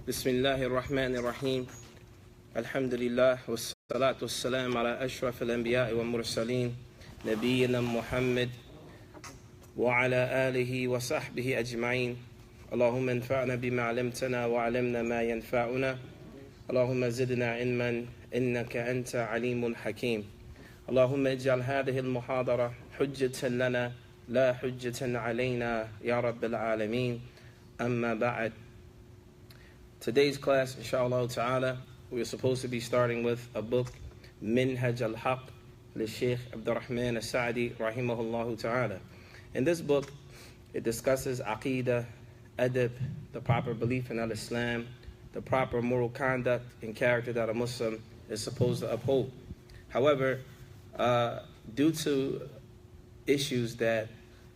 Bismillahir Rahmanir Rahim. Alhamdulillah wassalatu wassalam ala ashraf al-anbiya'i wal mursaleen nabiyyina Muhammad wa ala alihi wa sahbihi ajma'in. Allahumma anfa'na bima 'allamtana wa 'allimna ma yanfa'una. Allahumma zidna 'ilman innaka anta 'alimun hakim. Allahumma ij'al hadhihi al-muhadara hujjatan lana la hujjatan 'alayna ya rabbil alamin. Amma ba'd. Today's class, inshallah ta'ala, we're supposed to be starting with a book, Minhaj Al-Haqq, Shaykh Abdurrahman As-Sa'di, rahimahullah ta'ala. In this book, it discusses aqeedah, adab, the proper belief in al-Islam, the proper moral conduct and character that a Muslim is supposed to uphold. However, due to issues that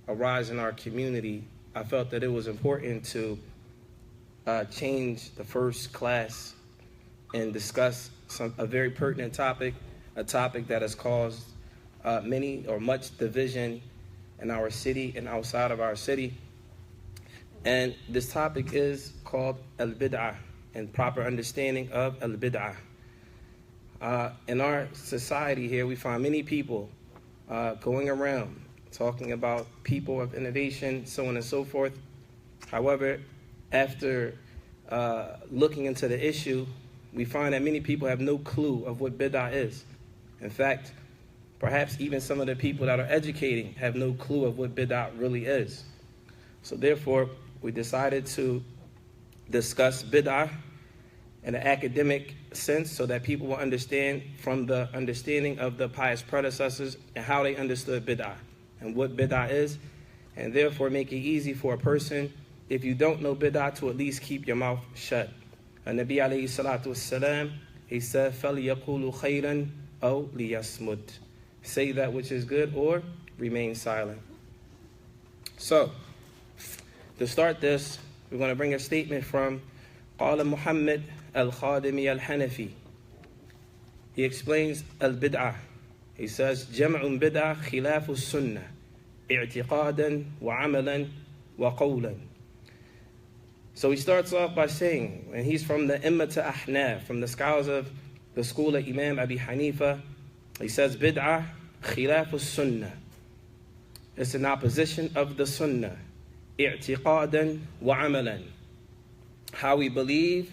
arise in our community, I felt that it was important to change the first class and discuss a very pertinent topic, a topic that has caused many or much division in our city and outside of our city. And this topic is called al-bid'ah, and proper understanding of al-bid'ah. In our society here, we find many people going around talking about people of innovation, so on and so forth. However, after looking into the issue, we find that many people have no clue of what bid'ah is. In fact, perhaps even some of the people that are educating have no clue of what bid'ah really is. So therefore, we decided to discuss bid'ah in an academic sense so that people will understand from the understanding of the pious predecessors and how they understood bid'ah and what bid'ah is, and therefore make it easy for a person, if you don't know bid'ah, to at least keep your mouth shut. And Nabi alayhi salatu wassalam, he said, فَلْيَقُولُ خَيْرًا أَوْ لِيَصْمُتْ. Say that which is good or remain silent. So, to start this, we're going to bring a statement from قال Muhammad al-Khadimi al-Hanafi. He explains al-bid'ah. He says, جَمْعٌ بِدْعَةٌ خِلَافُ السُّنَّةِ اعْتِقَادًا وَعَمَلًا وَقَوْلًا. So he starts off by saying, and he's from the Immat Ahnaf, from the scholars of the school of Imam Abi Hanifa, he says, bid'ah khilaf sunnah. It's an opposition of the sunnah. I'tiqadan wa amalan. How we believe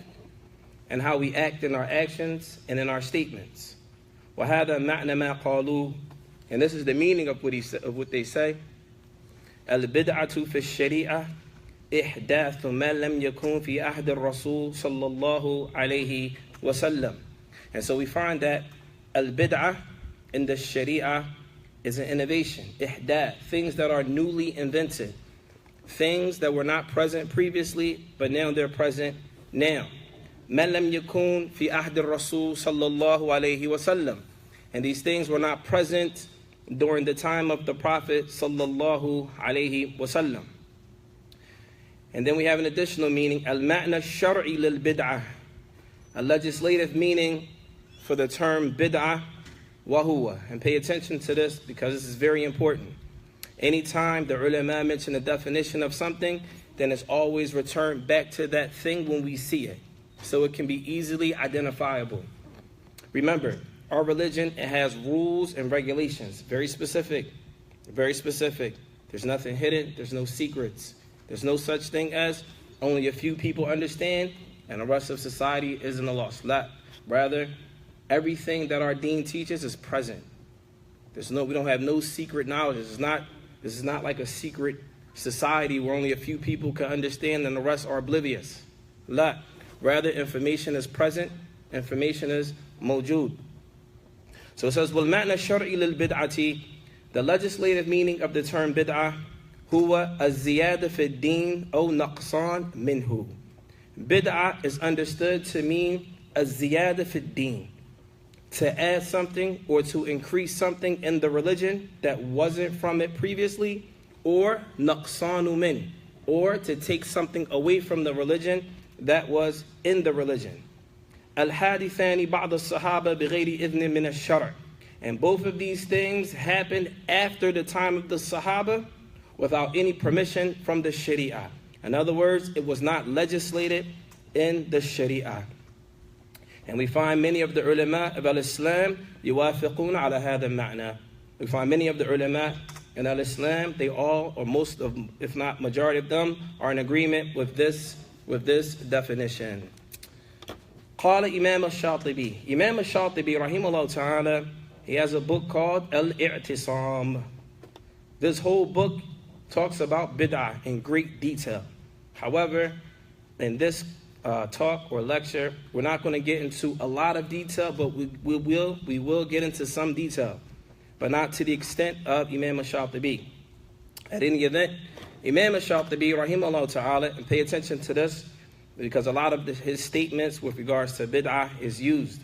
and how we act in our actions and in our statements. وَهَذَا مَعْنَ مَا قَالُوا. And this is the meaning of what they say. الْبِدْعَةُ فِي الشَّرِيعَةِ إحداث ما لم يكن في عهد الرسول صلى الله عليه وسلم. And so we find that al-bid'ah in the sharia is an innovation. Ihdath, things that are newly invented, things that were not present previously, but now they're present now. ما لم يكن في عهد الرسول صلى الله عليه وسلم. And these things were not present during the time of the Prophet sallallahu alaihi wasallam. And then we have an additional meaning, al-ma'na shar'i lil-bid'ah, a legislative meaning for the term bid'ah, wa huwa. And pay attention to this because this is very important. Anytime the ulama mention the definition of something, then it's always returned back to that thing when we see it, so it can be easily identifiable. Remember, our religion, it has rules and regulations, very specific, very specific. There's nothing hidden, there's no secrets. There's no such thing as only a few people understand and the rest of society is in a loss. Rather, everything that our deen teaches is present. We don't have no secret knowledge. This is not like a secret society where only a few people can understand and the rest are oblivious. Rather, information is present, information is mawjood. So it says, وَالْمَعْنَى الشَّرْعِ لِلْبِدْعَةِ. The legislative meaning of the term bid'ah, huwa az-ziyada fi ad-din aw naqsan minhu. Bid'ah is understood to mean az-ziyada fi ad-din, to add something or to increase something in the religion that wasn't from it previously, or naqsanu min, or to take something away from the religion that was in the religion. Al-hadithani ba'd as-sahaba bighayri idhnin min ash-shar'. And both of these things happened after the time of the Sahaba without any permission from the Sharia. In other words, it was not legislated in the Sharia. And we find many of the ulama of al-Islam يوافقون على هذا المعنى. We find many of the ulama in al-Islam, they all, or most of, if not majority of them, are in agreement with this definition. قال Imam al-Shatibi. Imam al-Shatibi, rahimahullah ta'ala, he has a book called Al-I'tisam. This whole book talks about bid'ah in great detail. However, in this talk or lecture, we're not going to get into a lot of detail, but we will get into some detail, but not to the extent of Imam al-Shatibi. At any event, Imam al-Shatibi, rahimahullah ta'ala, and pay attention to this, because a lot of his statements with regards to bid'ah is used.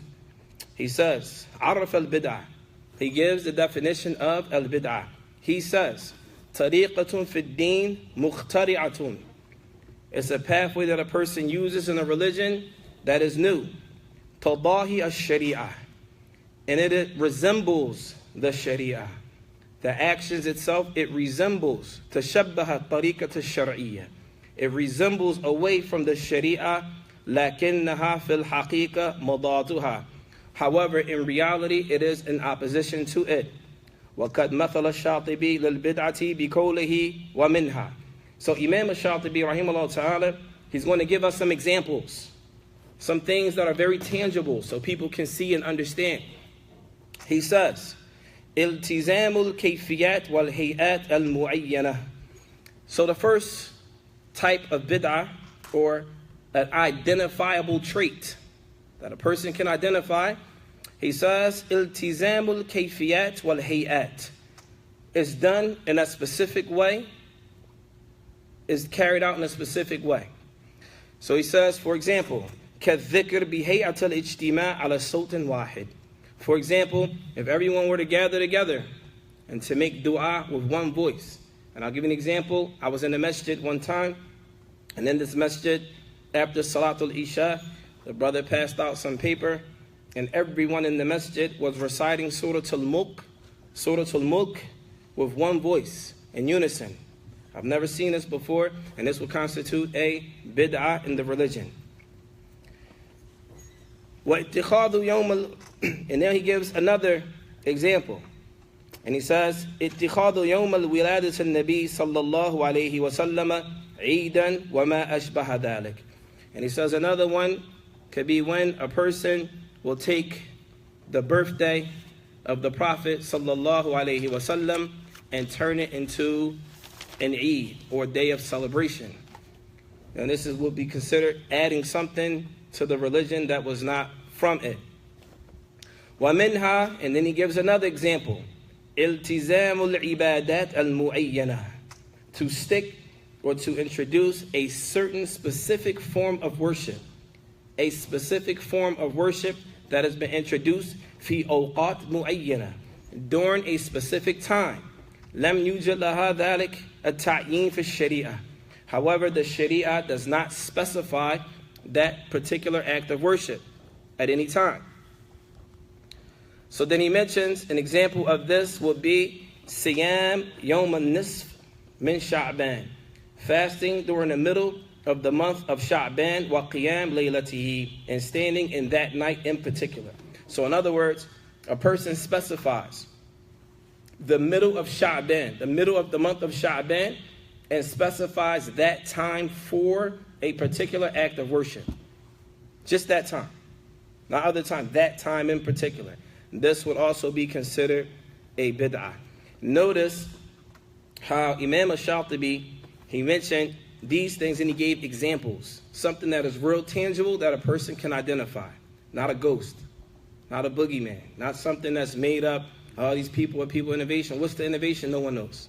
He says, عرف al-bid'ah. He gives the definition of al-bid'ah. He says, طريقة في الدين مخترعة. It's a pathway that a person uses in a religion that is new. تضاهي الشريعة. And it resembles the Sharia. The actions itself, it resembles. تشبه الطريقة الشرعية. It resembles away from the Sharia. لكنها في الحقيقة مضادها. However, in reality, it is in opposition to it. وَقَدْ مَثَلَ الشَّاطِبِي لِلْبِدْعَةِ بِقَوْلِهِ وَمِنْهَا. So Imam al-Shatibi, rahimahullah ta'ala, he's going to give us some examples, some things that are very tangible so people can see and understand. He says, إِلْتِزَامُ الْكَيْفِيَاتِ وَالْهَيْئَاتِ الْمُعَيَّنَةِ. So the first type of bid'ah, or an identifiable trait that a person can identify, he says, إِلْتِزَامُ الْكَيْفِيَاتِ وَالْهَيْئَاتِ. It's done in a specific way, is carried out in a specific way. So he says, for example, كَالذِّكْرِ بِهَيْئَةَ الْإِجْتِمَاعِ عَلَى صَوْتٍ وَاحِدٍ. For example, if everyone were to gather together and to make dua with one voice. And I'll give you an example. I was in the masjid one time, and in this masjid, after Salatul Isha, the brother passed out some paper, and everyone in the masjid was reciting Surah Al-Mulk with one voice, in unison. I've never seen this before, and this will constitute a bid'ah in the religion. And then he gives another example. And he says, اتخاذ يوم الولادة النبي صلى الله عليه وسلم عيدا وما أشبه ذلك. And he says another one could be when a person will take the birthday of the Prophet sallallahu alaihi wasallam and turn it into an Eid, or day of celebration. And this will be considered adding something to the religion that was not from it. وَمِنْهَا, and then he gives another example. إِلْتِزَامُ الْعِبَادَاتِ الْمُعَيَّنَةِ. To stick or to introduce a certain specific form of worship. A specific form of worship that has been introduced في أوقات معينة, during a specific time. لم يوجد لها ذلك التعيين في الشريعة. However, the Sharia does not specify that particular act of worship at any time. So then he mentions an example of this would be Siyam Yawm al-Nisf min Sha'ban, fasting during the middle of the month of Sha'ban, wa qiyam laylatihi, and standing in that night in particular. So in other words, a person specifies the middle of Sha'ban, the middle of the month of Sha'ban, and specifies that time for a particular act of worship. Just that time. Not other time, that time in particular. This would also be considered a bid'ah. Notice how Imam al-Shatibi, he mentioned these things and he gave examples. Something that is real tangible that a person can identify. Not a ghost. Not a boogeyman. Not something that's made up. Oh, these people are people innovation. What's the innovation? No one knows.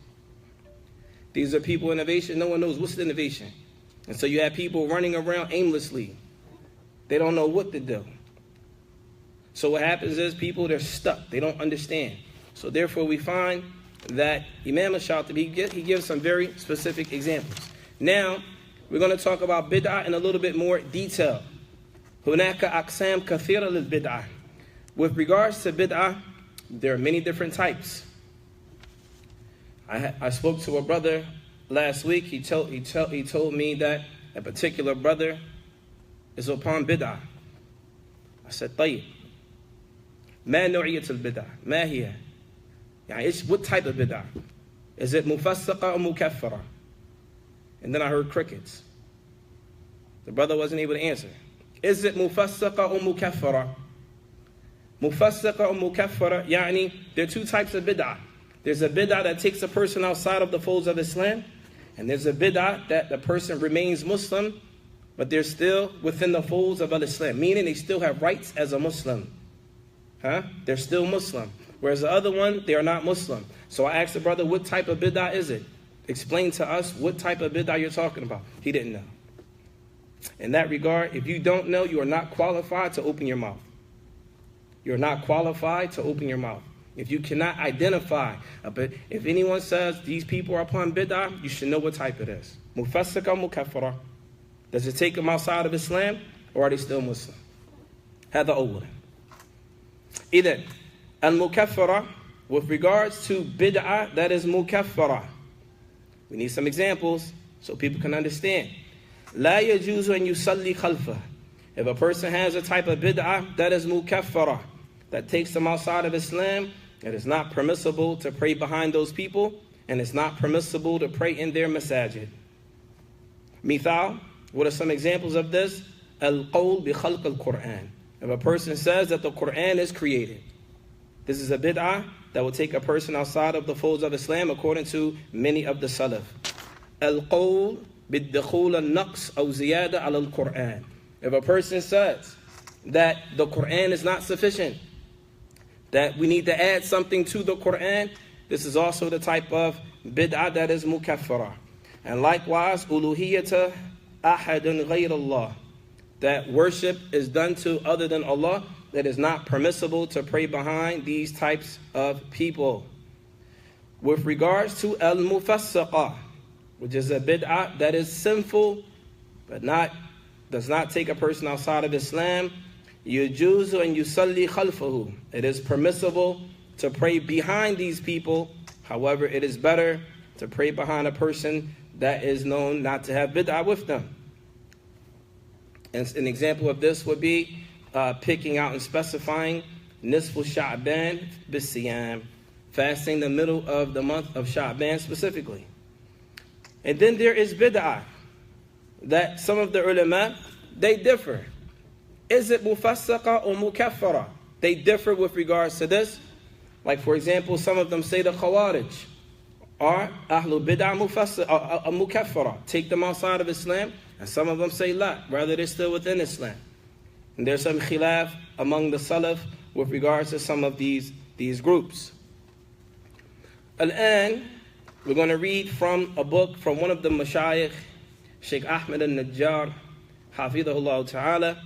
These are people innovation. No one knows. What's the innovation? And so you have people running around aimlessly. They don't know what to do. So what happens is people, they're stuck. They don't understand. So therefore we find that Imam al-Shatibi, he gives some very specific examples. Now, we're going to talk about bid'ah in a little bit more detail. هناك أقسام كثيرة للبدعة. With regards to bid'ah, there are many different types. I spoke to a brother last week, he told me that a particular brother is upon bid'ah. I said, طيب ما نوعية البدعة؟ ما هي؟ يعني what type of bid'ah? Is it مفسقة or مكفرة? And then I heard crickets. The brother wasn't able to answer. Is it مفسقة or مكفرة? مفسقة or مكفرة? يعني there are two types of bid'ah. There's a bid'ah that takes a person outside of the folds of Islam, and there's a bid'ah that the person remains Muslim, but they're still within the folds of Islam, meaning they still have rights as a Muslim. They're still Muslim. Whereas the other one, they are not Muslim. So I asked the brother, what type of bid'ah is it? Explain to us what type of bid'ah you're talking about. He didn't know. In that regard, if you don't know, you are not qualified to open your mouth. You're not qualified to open your mouth. If you cannot identify, but if anyone says these people are upon bid'ah, you should know what type it is. Mufassika, mukaffara. Does it take them outside of Islam, or are they still Muslim? هذا أولا. إذن al-mukaffara, with regards to bid'ah that is mukaffara, we need some examples so people can understand. لا يجوز أن يصلي خلفه. If a person has a type of bid'ah that is mukaffara, that takes them outside of Islam, it is not permissible to pray behind those people, and it's not permissible to pray in their masajid. Mithal, what are some examples of this? Al-qawl bi khalq al-Qur'an. If a person says that the Qur'an is created, this is a bid'ah that will take a person outside of the folds of Islam according to many of the Salaf. Al-qawl bid-dukhul al-naqs aw ziyada ala al-Qur'an. If a person says that the Qur'an is not sufficient, that we need to add something to the Qur'an, this is also the type of bid'ah that is mukaffara. And likewise, uluhiyata ahadun ghayr Allah, that worship is done to other than Allah, that is not permissible to pray behind these types of people. With regards to al-mufassiqa, which is a bid'ah that is sinful, but does not take a person outside of Islam, yujuzu and yusalli khalfahu. It is permissible to pray behind these people. However, it is better to pray behind a person that is known not to have bid'ah with them. And an example of this would be picking out and specifying nisfu Sha'ban bis-siyam, fasting the middle of the month of Sha'ban specifically. And then there is bid'ah that some of the ulama, they differ. Is it mufassaqa or mukaffara? They differ with regards to this. Like, for example, some of them say the Khawarij are ahlul bid'ah mukaffara, take them outside of Islam. And some of them say la, rather they're still within Islam. And there's some khilaf among the Salaf with regards to some of these groups. Al-an, we're going to read from a book from one of the mashayikh, Sheikh Ahmed al-Najjar, hafidhahullah ta'ala.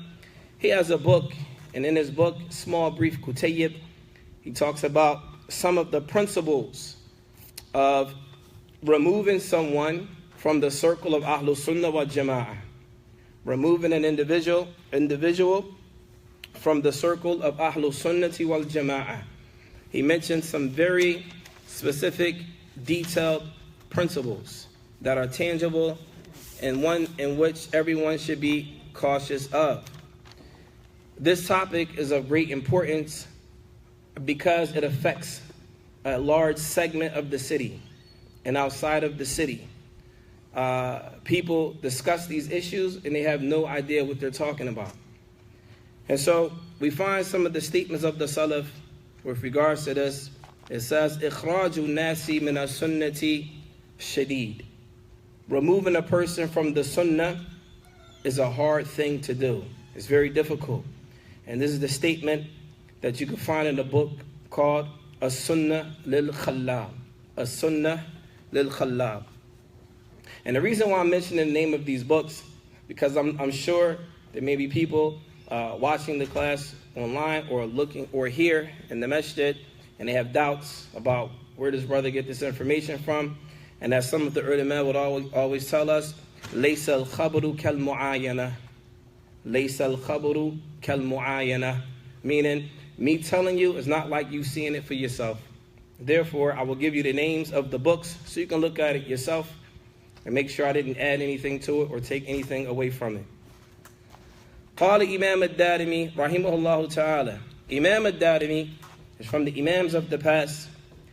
He has a book, and in his book, small brief kutayyib, he talks about some of the principles of removing someone from the circle of Ahlul Sunnah wal Jama'ah. Removing an individual from the circle of Ahlul Sunnati wal Jama'ah. He mentioned some very specific, detailed principles that are tangible and one in which everyone should be cautious of. This topic is of great importance because it affects a large segment of the city and outside of the city. People discuss these issues and they have no idea what they're talking about. And so we find some of the statements of the Salaf with regards to this. It says, إِخْرَاجُ النَّاسِ مِنَ السُنَّةِ شَدِيد. Removing a person from the Sunnah is a hard thing to do. It's very difficult. And this is the statement that you can find in a book called As-Sunnah lil-Khallab. As-Sunnah lil-Khallab. And the reason why I'm mentioning the name of these books, because I'm sure there may be people watching the class online or looking or here in the masjid, and they have doubts about where does brother get this information from. And as some of the ulama would always tell us, لَيْسَ الْخَبْرُ كَالْمُعَايَنَةِ. لَيْسَ الْخَبْرُ كَالْمُعَايَنَةِ. Meaning, me telling you is not like you seeing it for yourself. Therefore, I will give you the names of the books so you can look at it yourself and make sure I didn't add anything to it or take anything away from it. قال Imam al-Darimi rahimahullah ta'ala. Imam al-Darimi is from the Imams of the past.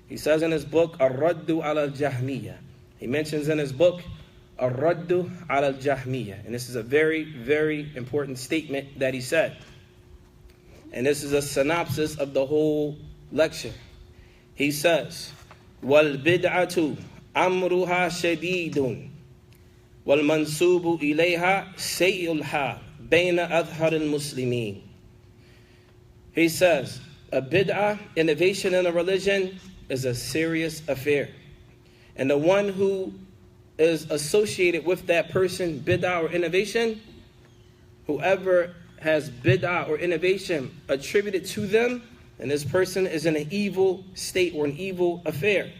He says in his book, Ar-Raddu al-Jahmiyyah. He mentions in his book, Ar-Raddu al-Jahmiyyah. And this is a very, very important statement that he said. And this is a synopsis of the whole lecture. He says, وَالْبِدْعَةُ أَمْرُهَا شَدِيدٌ وَالْمَنْسُوبُ إِلَيْهَا سَيْءُ الْحَالِ بَيْنَ أَظْهَرِ الْمُسْلِمِينَ. He says, a bid'ah, innovation in a religion, is a serious affair. And the one who is associated with that person, bid'ah or innovation, whoever has bid'ah or innovation attributed to them, and this person is in an evil state or an evil affair.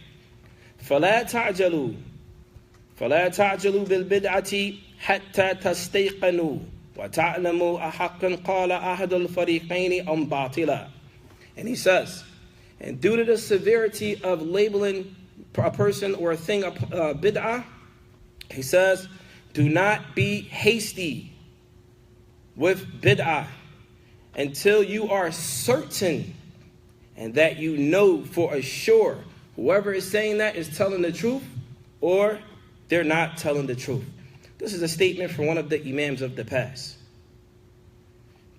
فَلَا تَعْجَلُوا بِالْبِدْعَةِ حَتَّى تَسْتَيْقَنُوا وَتَعْلَمُوا أَحَقًّا قَالَ أَحَدُ الْفَرِيقَيْنِ أَمْ بَاطِلًا. And he says, and due to the severity of labeling a person or a thing a bid'ah, he says, do not be hasty with bid'ah until you are certain and that you know for a sure whoever is saying that is telling the truth or they're not telling the truth. This is a statement from one of the Imams of the past.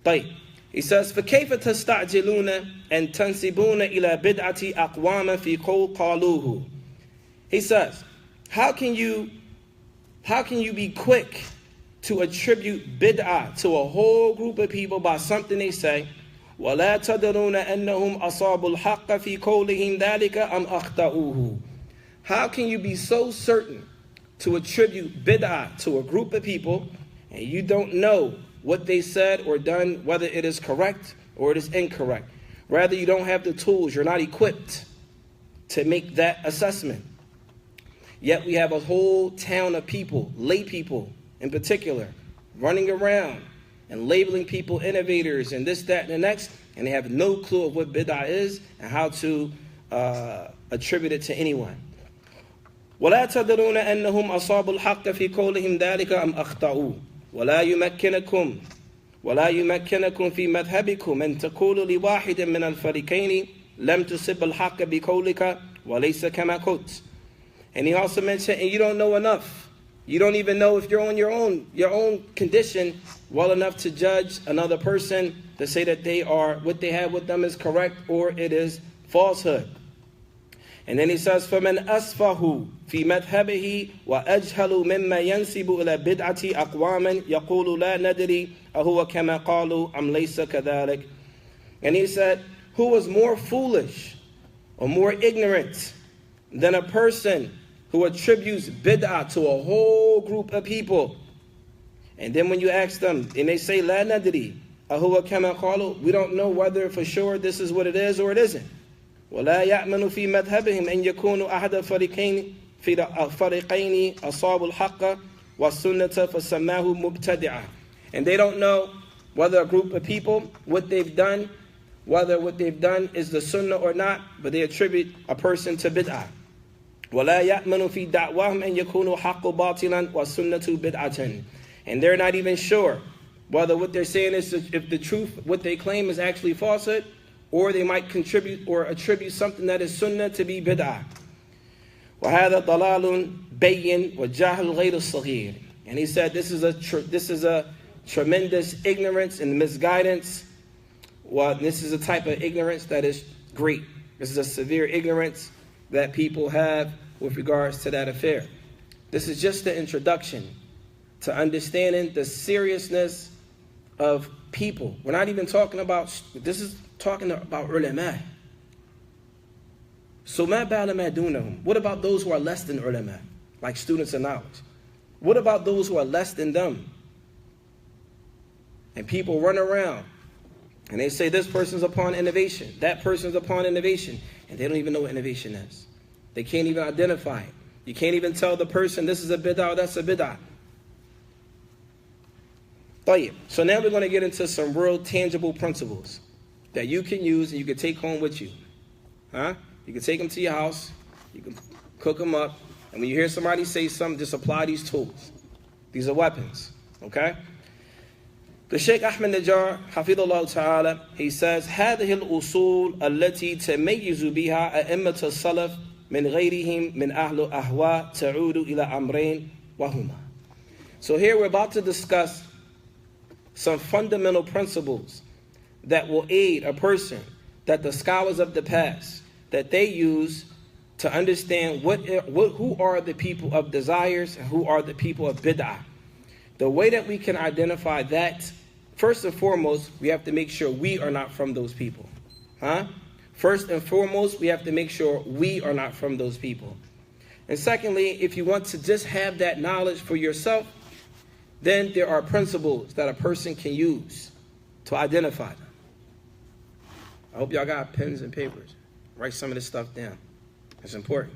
He says, فَكَيْفَ تَسْتَعْجِلُونَ أَن تَنْسِبُونَ إِلَى بِدْعَةِ أَقْوَامًا فِي قَالُوهُ. He says, how can you be quick to attribute bid'ah to a whole group of people by something they say? وَلَا تَدْرُونَ أَنَّهُمْ أَصَابُوا الْحَقَّ فِي قَوْلِهِمْ ذَلِكَ أَمْ أَخْطَأُوهُ. How can you be so certain to attribute bid'ah to a group of people and you don't know what they said or done, whether it is correct or it is incorrect? Rather, you don't have the tools, you're not equipped to make that assessment. Yet we have a whole town of people, lay people in particular, running around and labeling people innovators and this, that, and the next, and they have no clue of what bid'ah is and how to attribute it to anyone. وَلَا تَدْرُونَ أَنَّهُمْ أَصَابُوا الْحَقَّ فِي قَوْلِهِمْ ذَلِكَ أَمْ أَخْطَأُوا وَلَا يُمَكِّنَكُمْ فِي مَذْهَبِكُمْ أَن تَقُولُوا لِوَاحِدٍ مِنَ الْفَرِيقَيْنِ لَمْ تُصِبْ الْحَقَّ بِقَوْلِكَ وَلَيْسَ كَمَا قُلْتَ. And he also mentioned, and you don't know enough. You don't even know if you're on your own condition well enough to judge another person to say that what they have with them is correct or it is falsehood. And then he says, فَمَنْ أَسْفَهُ فِي مَذْهَبِهِ وَأَجْهَلُ مِمَّا يَنْسِبُ إِلَى بِدْعَةِ أَقْوَامًا يَقُولُ لَا نَدْرِي أَهُوَ كَمَا قَالُوا أَمْ لَيْسَ كَذَلِكَ. And he said, who was more foolish or more ignorant than a person who attributes bid'ah to a whole group of people? And then when you ask them, and they say, لَا نَدْرِي أَهُوَ كَمَا قَالُوا, we don't know whether for sure this is what it is or it isn't. ولا يأمن في مذهبهم أن يكونوا أحد الفريقين أصابوا الحق والسنة فسماه مبتدعة. And they don't know whether a group of people, what they've done, whether what they've done is the sunnah or not, but they attribute a person to bid'ah. ولا يأمن في دعواهم أن يكونوا حق باطلا والسنة بدعة. And they're not even sure whether what they're saying is, if the truth, what they claim is actually falsehood, or they might contribute or attribute something that is sunnah to be bid'ah. وَهَذَا ضَلَالٌ بَيِّن وَجَهْلٌ غَيْرُ الصَّغِيرِ. And he said this is a tremendous ignorance and misguidance. Well, this is a type of ignorance that is great. This is a severe ignorance that people have with regards to that affair. This is just the introduction to understanding the seriousness of people. We're not even talking about, this is talking about ulama. So ma ba'ala ma dunahum. What about those who are less than ulama, like students of knowledge? What about those who are less than them? And people run around and they say this person's upon innovation, that person's upon innovation, and they don't even know what innovation is. They can't even identify it. You can't even tell the person this is a bid'ah or that's a bid'ah. So now we're going to get into some real tangible principles that you can use and you can take home with you. You can take them to your house, you can cook them up, And when you hear somebody say something, just apply these tools. These are weapons, okay? The Shaykh Ahmed Najjar, Hafidhullah Ta'ala, he says, هذه الأصول التي تميز بها أئمة السلف من غيرهم من أهل أهواء تعود إلى أمرين وهما. So here we're about to discuss some fundamental principles that will aid a person, that the scholars of the past, that they use to understand who are the people of desires and who are the people of bid'ah. The way that we can identify that, first and foremost, we have to make sure we are not from those people. First and foremost, we have to make sure we are not from those people. And secondly, if you want to just have that knowledge for yourself, then there are principles that a person can use to identify them. I hope y'all got pens and papers. Write some of this stuff down. It's important.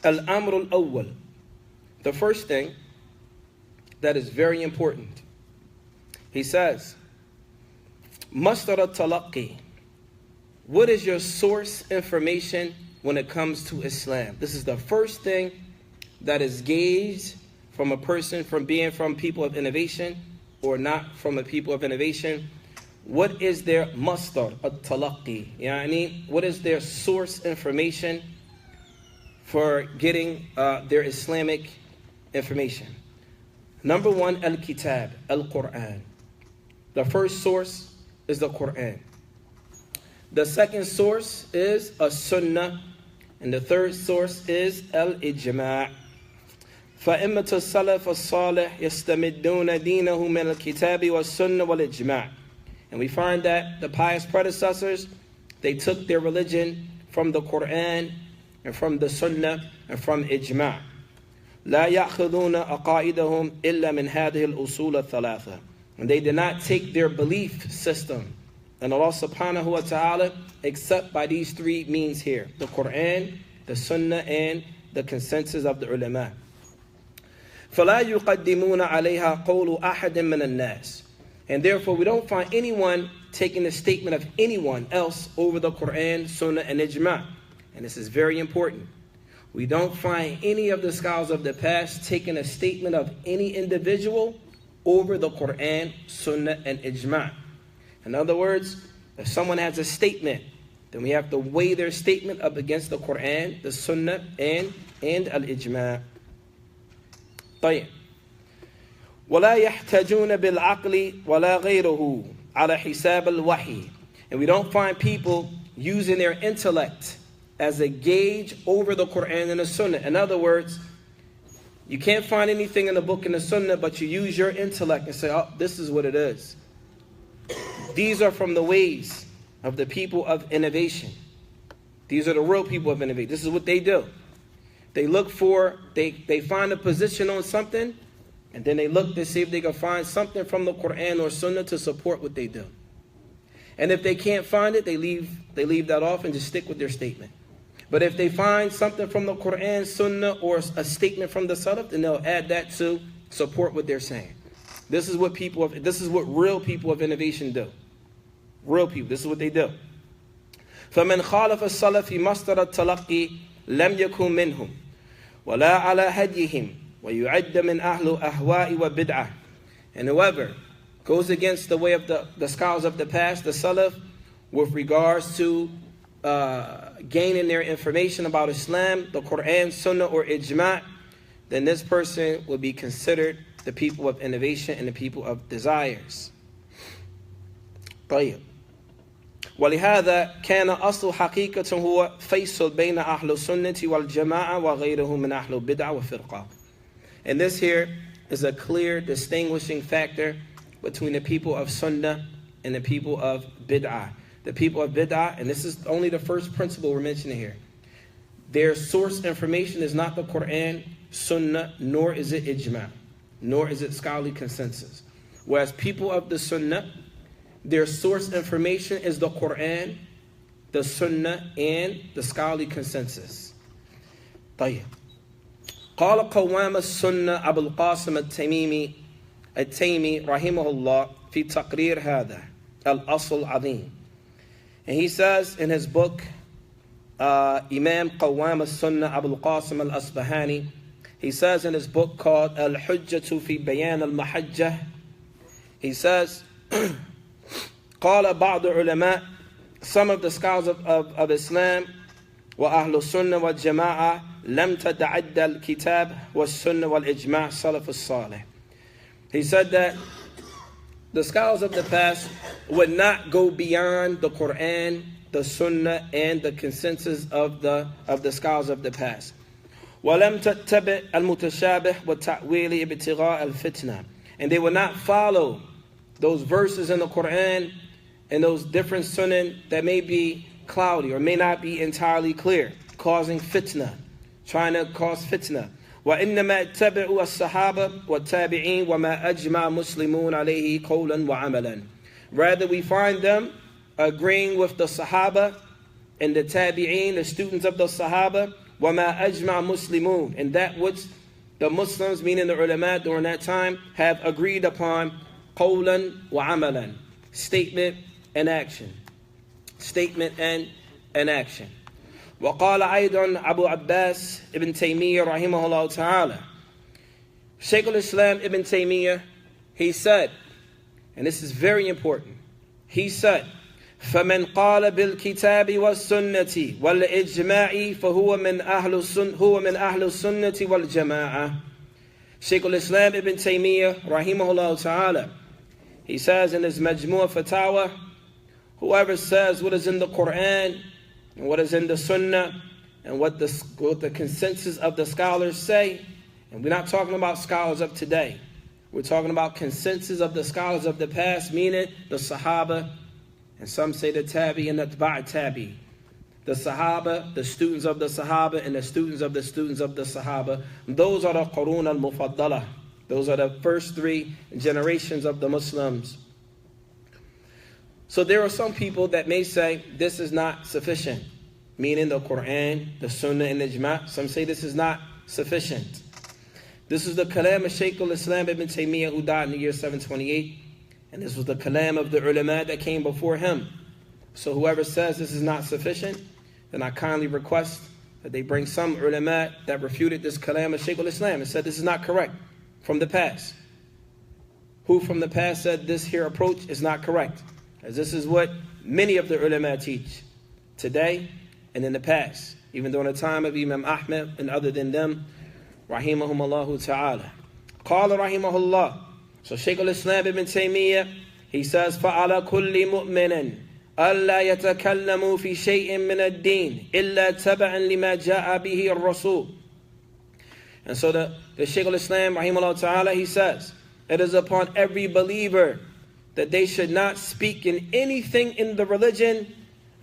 Al-Amr al-Awwal. The first thing that is very important. He says, Masdar al-Talaqqi. What is your source information when it comes to Islam? This is the first thing that is gauged from a person from being from people of innovation or not from a people of innovation. What is their masdar al-Talaqqi? What is their source information for getting their Islamic information? Number one, al-Kitab, al-Quran. The first source is the Quran. The second source is a-Sunnah. And the third source is al-Ijma'. فَإِمَّةُ السَّلَفِ الصَّالِحِ يَسْتَمِدُّونَ دِينَهُ مِنَ الْكِتَابِ وَالسُّنَّةِ وَالْإِجْمَاعِ. And we find that the pious predecessors, they took their religion from the Quran and from the Sunnah and from Ijma'. لا يأخذون أقائدهم إلا من هذه الأصول الثلاثة. And they did not take their belief system and Allah subhanahu wa ta'ala except by these three means here: the Quran, the Sunnah, and the consensus of the ulama. فَلَا يُقَدِّمُونَ عَلَيْهَا قَوْلُ أَحَدٍ مِّنَ النَّاسِ. And therefore we don't find anyone taking the statement of anyone else over the Quran, Sunnah, and Ijma'. And this is very important. We don't find any of the scholars of the past taking a statement of any individual over the Quran, Sunnah, and Ijma'. In other words, if someone has a statement, then we have to weigh their statement up against the Quran, the Sunnah, and Al-Ijma'. طيب. ولا يحتجون بالعقل ولا غيره على حساب الوحي. And we don't find people using their intellect as a gauge over the Quran and the Sunnah. In other words, you can't find anything in the book and the Sunnah, but you use your intellect and say, oh, this is what it is. These are from the ways of the people of innovation. These are the real people of innovation. This is what they do. They look for, they find a position on something, and then they look to see if they can find something from the Quran or Sunnah to support what they do. And if they can't find it, they leave that off and just stick with their statement. But if they find something from the Quran, Sunnah, or a statement from the Salaf, then they'll add that to support what they're saying. This is what real people of innovation do. Real people, this is what they do. فَمَنْ خَالَفَ السَّلَفِ مَصْدَرَ التَّلَقِّي لَمْ يَكُنْ مِنْهُمْ وَلَا عَلَى هَدْيِهِمْ وَيُعَدَّ مِنْ أَهْلُ أَهْوَاءِ وَبِدْعَةِ. And whoever goes against the way of the scholars of the past, the Salaf, with regards to gaining their information about Islam, the Quran, Sunnah, or Ijma', then this person will be considered the people of innovation and the people of desires. طيب. ولهذا كان أصل حقيقة هو فيصل بين أهل السنة والجماعة وغيرهم من أهل البدع والفرقة. And this here is a clear distinguishing factor between the people of Sunnah and the people of Bid'ah. The people of Bid'ah, and this is only the first principle we're mentioning here, their source information is not the Quran, Sunnah, nor is it Ijma', nor is it scholarly consensus. Whereas people of the Sunnah, their source information is the Quran, the Sunnah, and the scholarly consensus. طيب. قال قوام السنة أبو القاسم التيمي رحمه الله في تقرير هذا. al-Asl Azim. And he says in his book, Imam Qawwam al-Sunnah Abul Qasim al-Asbahani, he says in his book called Al-Hujjatu fi Bayan al-Mahajjah, he says, قال بعض العلماء, some of the scholars of Islam, وأهل السنة والجماعة لم تتعدى الكتاب والسنة والإجماع سلف الصالح. He said that the scholars of the past would not go beyond the Quran, the Sunnah, and the consensus of the scholars of the past. وَلَمْ تَتَّبِعْ الْمُتَشَابِهِ وَتَعْوِيلِ ابْتِغَاءَ الْفِتْنَةِ. And they would not follow those verses in the Quran and those different Sunnah that may be cloudy or may not be entirely clear, causing fitna, trying to cause fitna. وَإِنَّمَا اتَّبِعُوا الصَّحَابَةَ وَالتَّابِعِينَ وَمَا أَجْمَعَ مُسْلِمُونَ عَلَيْهِ قَوْلًا وَعَمَلًا. Rather, we find them agreeing with the Sahaba and the Tabi'een, the students of the Sahaba, وَمَا أَجْمَعَ مُسْلِمُونَ, and that which the Muslims, meaning the ulama during that time, have agreed upon, قَوْلًا وَعَمَلًا, statement and action. Statement and action. وقال أيضا أبو عباس ابن تيمية رحمه الله تعالى. Shaykh al-Islam ibn Taymiyyah, he said, and this is very important, he said, فَمَنْ قَالَ بِالْكِتَابِ وَالسُّنَّةِ وَالْإِجْمَاعِ فَهُوَ مِنْ أَهْلِ السُّنَّةِ وَالْجَمَاعَةِ. Shaykh al-Islam ibn Taymiyyah rahimahullah ta'ala, he says in his Majmu' Fatawa, whoever says what is in the Quran and what is in the Sunnah and what the consensus of the scholars say, and we're not talking about scholars of today, we're talking about consensus of the scholars of the past, meaning the Sahaba, and some say the Tabi and the Atba' Tabi. The Sahaba, the students of the Sahaba, and the students of the students of the Sahaba. Those are the Qurun al-Mufaddala. Those are the first three generations of the Muslims. So there are some people that may say this is not sufficient, meaning the Quran, the Sunnah, and the Ijma'. Some say this is not sufficient. This is the kalam of Shaykh al-Islam ibn Taymiyyah, who died in the year 728. And this was the kalam of the ulama that came before him. So whoever says this is not sufficient, then I kindly request that they bring some ulama that refuted this kalam of Shaykh al-Islam and said this is not correct from the past. Who from the past said this here approach is not correct? As this is what many of the ulama teach today and in the past, even during the time of Imam Ahmed and other than them, rahimahumullahu ta'ala. Qala rahimahullah. So Shaykh al-Islam ibn Taymiyyah, he says, فَعَلَى كُلِّ مُؤْمِنٍ أَلَّا يَتَكَلَّمُوا فِي شَيْءٍ مِّنَ الدِّينِ إِلَّا تَبَعًا لِمَا جَاءَ بِهِ الرَّسُولُ. And so the Shaykh al-Islam, rahimahullah ta'ala, he says, it is upon every believer that they should not speak in anything in the religion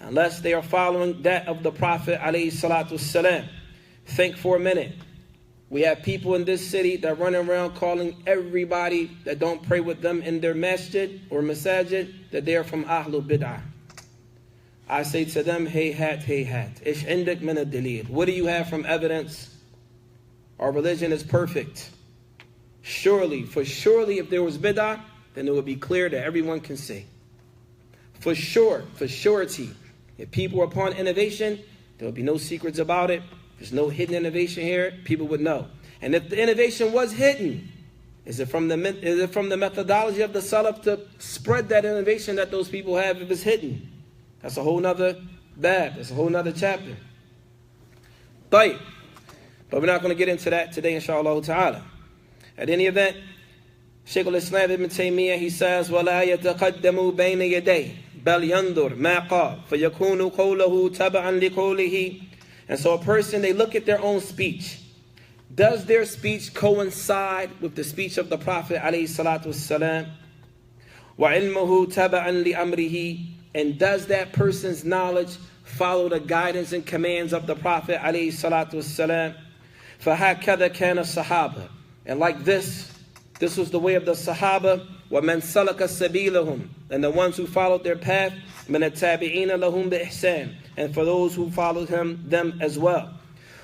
unless they are following that of the Prophet alayhi salatu wasalam. Think for a minute. We have people in this city that run around calling everybody that don't pray with them in their masjid or masajid that they are from Ahlul Bid'ah. I say to them, hey hat. Ish indak min ad-dalil. What do you have from evidence? Our religion is perfect. Surely if there was bid'ah, then it would be clear that everyone can see. For surety, if people were upon innovation, there would be no secrets about it. There's no hidden innovation here. People would know. And if the innovation was hidden, is it from the methodology of the Salaf to spread that innovation that those people have if it's hidden? That's a whole nother bab. That's a whole nother chapter. But we're not going to get into that today, inshallah ta'ala. At any event, Shaykh al-Islam ibn Taymiyyah, he says, وَلَا يَتَقَدَّمُوا بَيْنَ يَدَيْهِ بَلْ يَنْظُرْ مَا قَالَ فَيَكُونُ قَوْلَهُ تَبَعًا لِقَوْلِهِ. And so a person, they look at their own speech. Does their speech coincide with the speech of the Prophet alayhi salatu wasalam? وَعِلْمُهُ تَبَعًا لِأَمْرِهِ. And does that person's knowledge follow the guidance and commands of the Prophet alayhi salatu wasalam? فَهَكَذَا كَانَ الصَّحَابَةِ. And like this was the way of the Sahaba, وَمَنْ سَلَكَ سَبِيلَهُمْ, and the ones who followed their path, مِنَ التَّابِعِينَ لَهُمْ بِإِحْسَانٍ, and for those who followed them as well.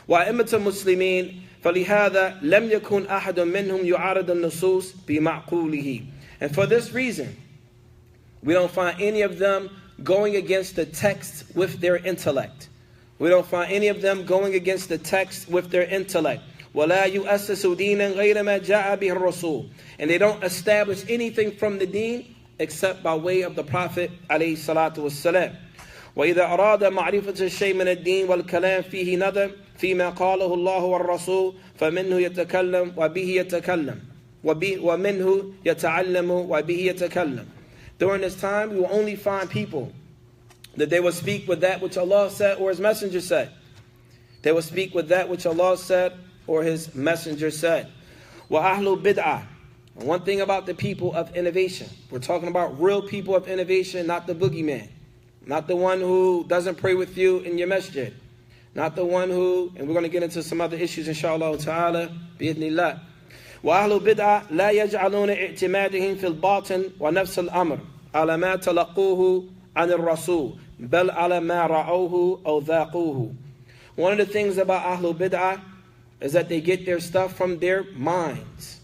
وَأَئِمَّةُ الْمُسْلِمِينَ فَلِهَذَا لَمْ يَكُنْ أَحَدٌ مِّنْهُمْ يُعَارِضُ النُّصُوص بِمَعْقُولِهِ. And for this reason, We don't find any of them going against the text with their intellect. We don't find any of them going against the text with their intellect. وَلَا يُؤَسِّسُ دِينًا غَيْرَ مَا جَاءَ بِهِ الرَّسُولُ. And they don't establish anything from the deen except by way of the Prophet alayhi salatu wassalam. وإذا أراد معرفة الشيء من الدين والكلام فيه نظر فيما قاله الله والرسول فمنه يتكلم وبه يتكلم ومنه يتعلم وبه يتكلم. During this time, we will only find people that they will speak with that which Allah said or His Messenger said. They will speak with that which Allah said or His Messenger said. وَأَهْلُ بِدْعَةٍ. One thing about the people of innovation, we're talking about real people of innovation, not the boogeyman. Not the one who doesn't pray with you in your masjid. Not the one who, and we're going to get into some other issues inshallah ta'ala, bi'idhnillah. وَأَهْلُ بِدْعَةٍ لَا يَجْعَلُونَ اِعْتِمَادِهِمْ فِي الْبَاطِنِ وَنَفْسِ الْأَمْرِ عَلَى مَا تَلَقُوهُ عَنِ الرَّسُولِ بَلْ عَلَى مَا رَأَوْهُ أَوْ ذَاقُوهُ. One of the things about Ahlul Bid'ah is that they get their stuff from their minds.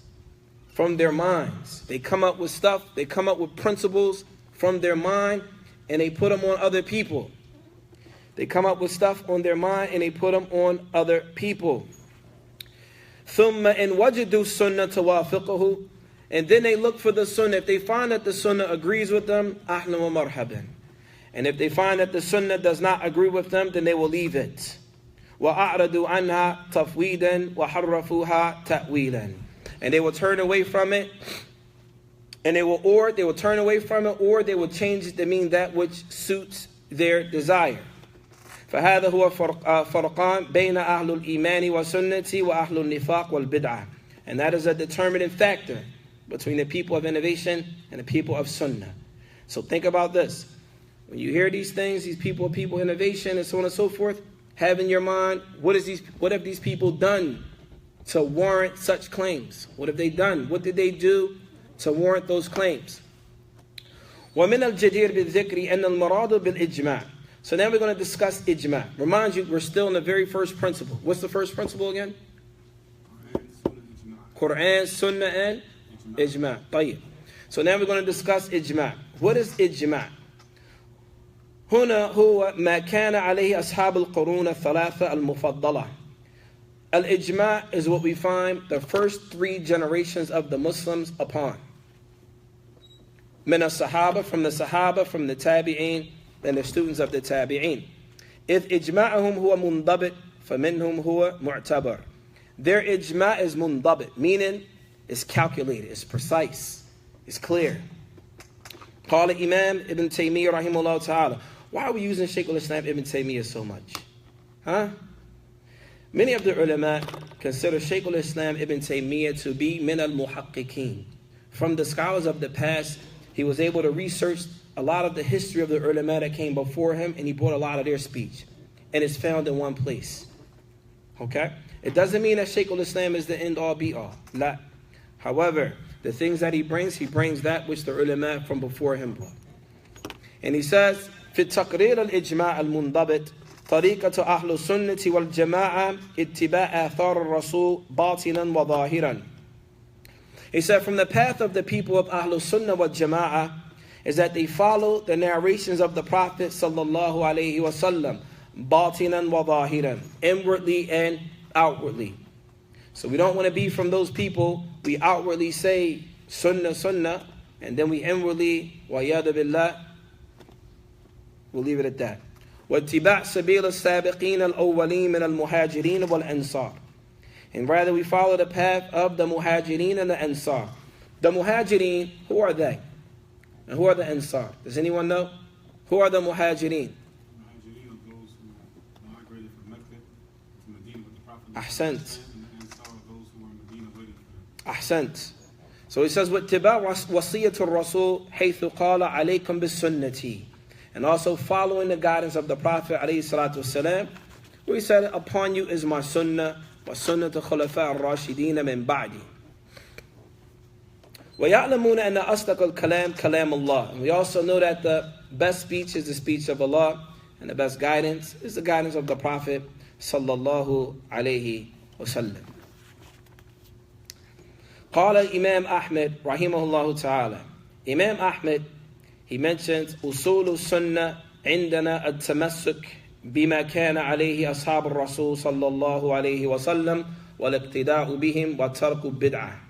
From their minds. They come up with stuff, they come up with principles from their mind, and they put them on other people. They come up with stuff on their mind and they put them on other people. ثُمَّ إِنْ وَجِدُوا السُّنَّةَ تَوَافِقُهُ. And then they look for the sunnah. If they find that the sunnah agrees with them, أَهْلًا وَمَرْحَبًا. And if they find that the sunnah does not agree with them, then they will leave it. وَأَعْرَضُوا عَنْهَا تَفْوِيدًا وَحَرَّفُوهَا تَأْوِيلًا. And they will turn away from it. And they will turn away from it, or they will change it to mean that which suits their desire. فهذا هو فرقان بين أهل الإيمان والسنة وأهل النفاق والبدعة. And that is a determining factor between the people of innovation and the people of sunnah. So think about this. When you hear these things, these people of innovation and so on and so forth, have in your mind, what have these people done to warrant such claims? What have they done? What did they do to warrant those claims? وَمِنَ الْجَدِيرِ بِالذِّكْرِ أَنَّ الْمَرَادُ بِالْإِجْمَاعِ. So now we're going to discuss ijma'. Remind you, we're still in the very first principle. What's the first principle again? Quran, Sunnah, and ijma'. طيب. So now we're going to discuss ijma'. What is ijma'? هنا هو ما كان عليه أصحاب القرون الثلاثة المفضلة. Al-ijma' is what we find the first three generations of the Muslims upon. من الصحابة, from the tabi'een, and the students of the tabi'een. إذ إجماعهم هو منضبط فمنهم هو معتبر. Their ijma' is munḍabit, meaning it's calculated, it's precise, it's clear. قال Imam Ibn Taymiyyah rahimahullah ta'ala. Why are we using Shaykh al-Islam Ibn Taymiyyah so much? Many of the ulama consider Shaykh al-Islam Ibn Taymiyyah to be min al-muhaqqiqeen. From the scholars of the past, he was able to research a lot of the history of the ulama that came before him, and he brought a lot of their speech. And it's found in one place. Okay? It doesn't mean that Shaykh al-Islam is the end-all, be-all. La. However, the things that he brings that which the ulama from before him brought. And he says, في التقرير الإجماع المنضبط طريقة أهل السنة والجماعة اتباع آثار الرسول باطنا وظاهرا. He said, from the path of the people of Ahlul Sunnah wal Jama'ah is that they follow the narrations of the Prophet sallallahu alaihi wasallam, batinan wa zahiran, inwardly and outwardly. So we don't want to be from those people, we outwardly say sunnah, sunnah, and then we inwardly, wa yada billah, we'll leave it at that. وَاتِّبَعْ سَبِيلَ السَّابِقِينَ الْأَوَّلِينَ مِنَ الْمُهَاجِرِينَ وَالْأَنصَارِ. And rather we follow the path of the muhajirin and the ansar. The muhajirin, who are they? And who are the ansar? Does anyone know? Who are the muhajirin? Muhajirin are those who migrated from Mecca to Medina with the Prophet. Ahsant. And the ansar are those who were in Medina waiting for him. Ahsant. So he says, وَاتِّبَعْ وَصِيَّةُ الرَّسُولِ حَيْثُ قَالَ عَلَيْكُمْ بِالسُّنَّةِ. And also following the guidance of the Prophet ﷺ, where he said, upon you is my sunnah, وَسُنَّةُ خُلَفَاءِ الرَّاشِدِينَ مِنْ بَعْدِي. وَيَعْلَمُونَ أَنَّ أَصْدَقَ الْكَلَامِ كَلَامُ اللَّهِ. And we also know that the best speech is the speech of Allah, and the best guidance is the guidance of the Prophet sallallahu alayhi wasallam. قال Imam Ahmed rahimahullah ta'ala. Imam Ahmed, he mentions أصول السنة عندنا التمسك بما كان عليه أصحاب الرسول صلى الله عليه وسلم والاقتداء بهم وترك البدعة.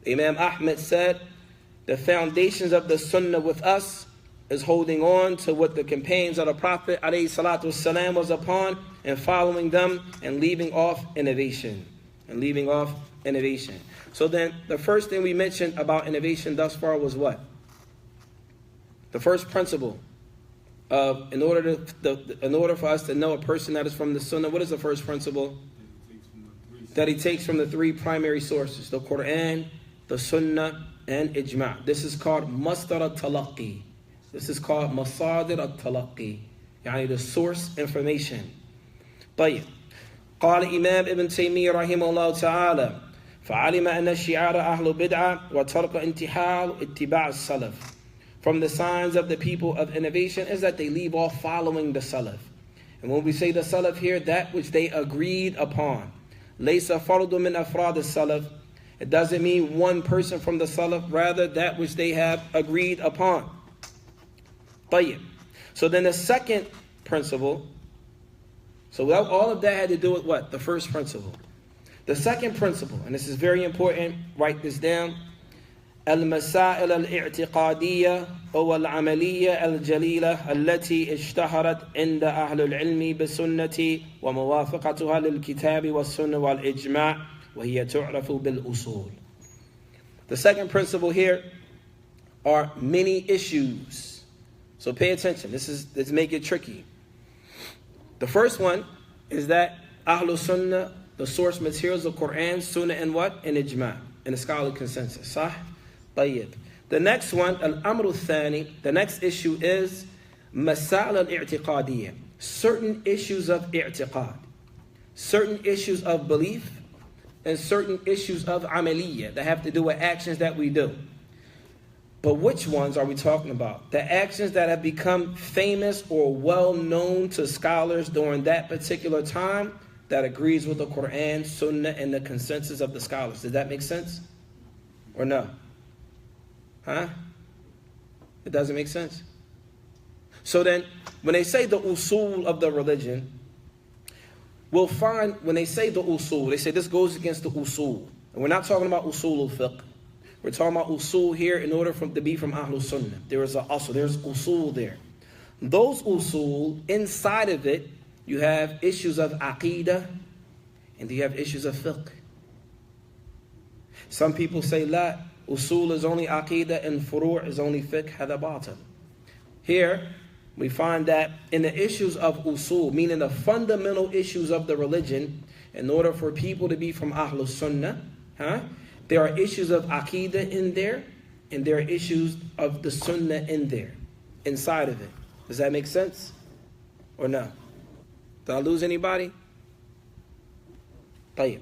Imam Ahmed said, the foundations of the Sunnah with us is holding on to what the companions of the Prophet ﷺ was upon and following them and leaving off innovation. So then the first thing we mentioned about innovation thus far was what? The first principle of in order for us to know a person that is from the Sunnah, what is the first principle? That he takes from the three primary sources, the Quran, the Sunnah, and Ijma'. This is called Masdar al-Talaqqi. This is called Masadir al-Talaqqi, يعني the source information. طيب. قال إمام ابن تيمية رحمه الله تعالى فعلم أن الشعار أهل بدعة وترك انتحال اتباع السلف. From the signs of the people of innovation is that they leave off following the Salaf. And when we say the Salaf here, that which they agreed upon. ليس فرد من أفراد السلف. It doesn't mean one person from the Salaf, rather that which they have agreed upon. طيب. So then the second principle, so all of that had to do with what? The first principle. The second principle, and this is very important, write this down. المسائل الاعتقادية أو العملية الجليلة التي اشتهرت عند أهل العلم بالسنة وموافقتها للكتاب والسنة والإجماع وهي تعرف بالأصول. The second principle here are many issues. So pay attention. Let's make it tricky. The first one is that Ahlul Sunnah, the source materials of Quran, Sunnah, and what? And Ijma', and the scholarly consensus. Sah? طيب. The next one, Al-Amru Thani, the next issue is Masail al-I'tiqadiyya, certain issues of i'tiqad, certain issues of belief, and certain issues of amaliyya that have to do with actions that we do. But which ones are we talking about? The actions that have become famous or well known to scholars during that particular time that agrees with the Quran, Sunnah, and the consensus of the scholars. Does that make sense? Or no? Huh? It doesn't make sense. So then, when they say the usul of the religion, we'll find when they say the usul, they say this goes against the usul. And we're not talking about usul al-fiqh. We're talking about usul here in order to be from Ahlul Sunnah. There's usul there. Those usul, inside of it, you have issues of aqidah and you have issues of fiqh. Some people say, la, usul is only aqidah and furu' is only fiqh, hada batil. Here, we find that in the issues of usul, meaning the fundamental issues of the religion, in order for people to be from Ahlul Sunnah, there are issues of aqidah in there, and there are issues of the Sunnah in there, inside of it. Does that make sense? Or no? Did I lose anybody? طيب.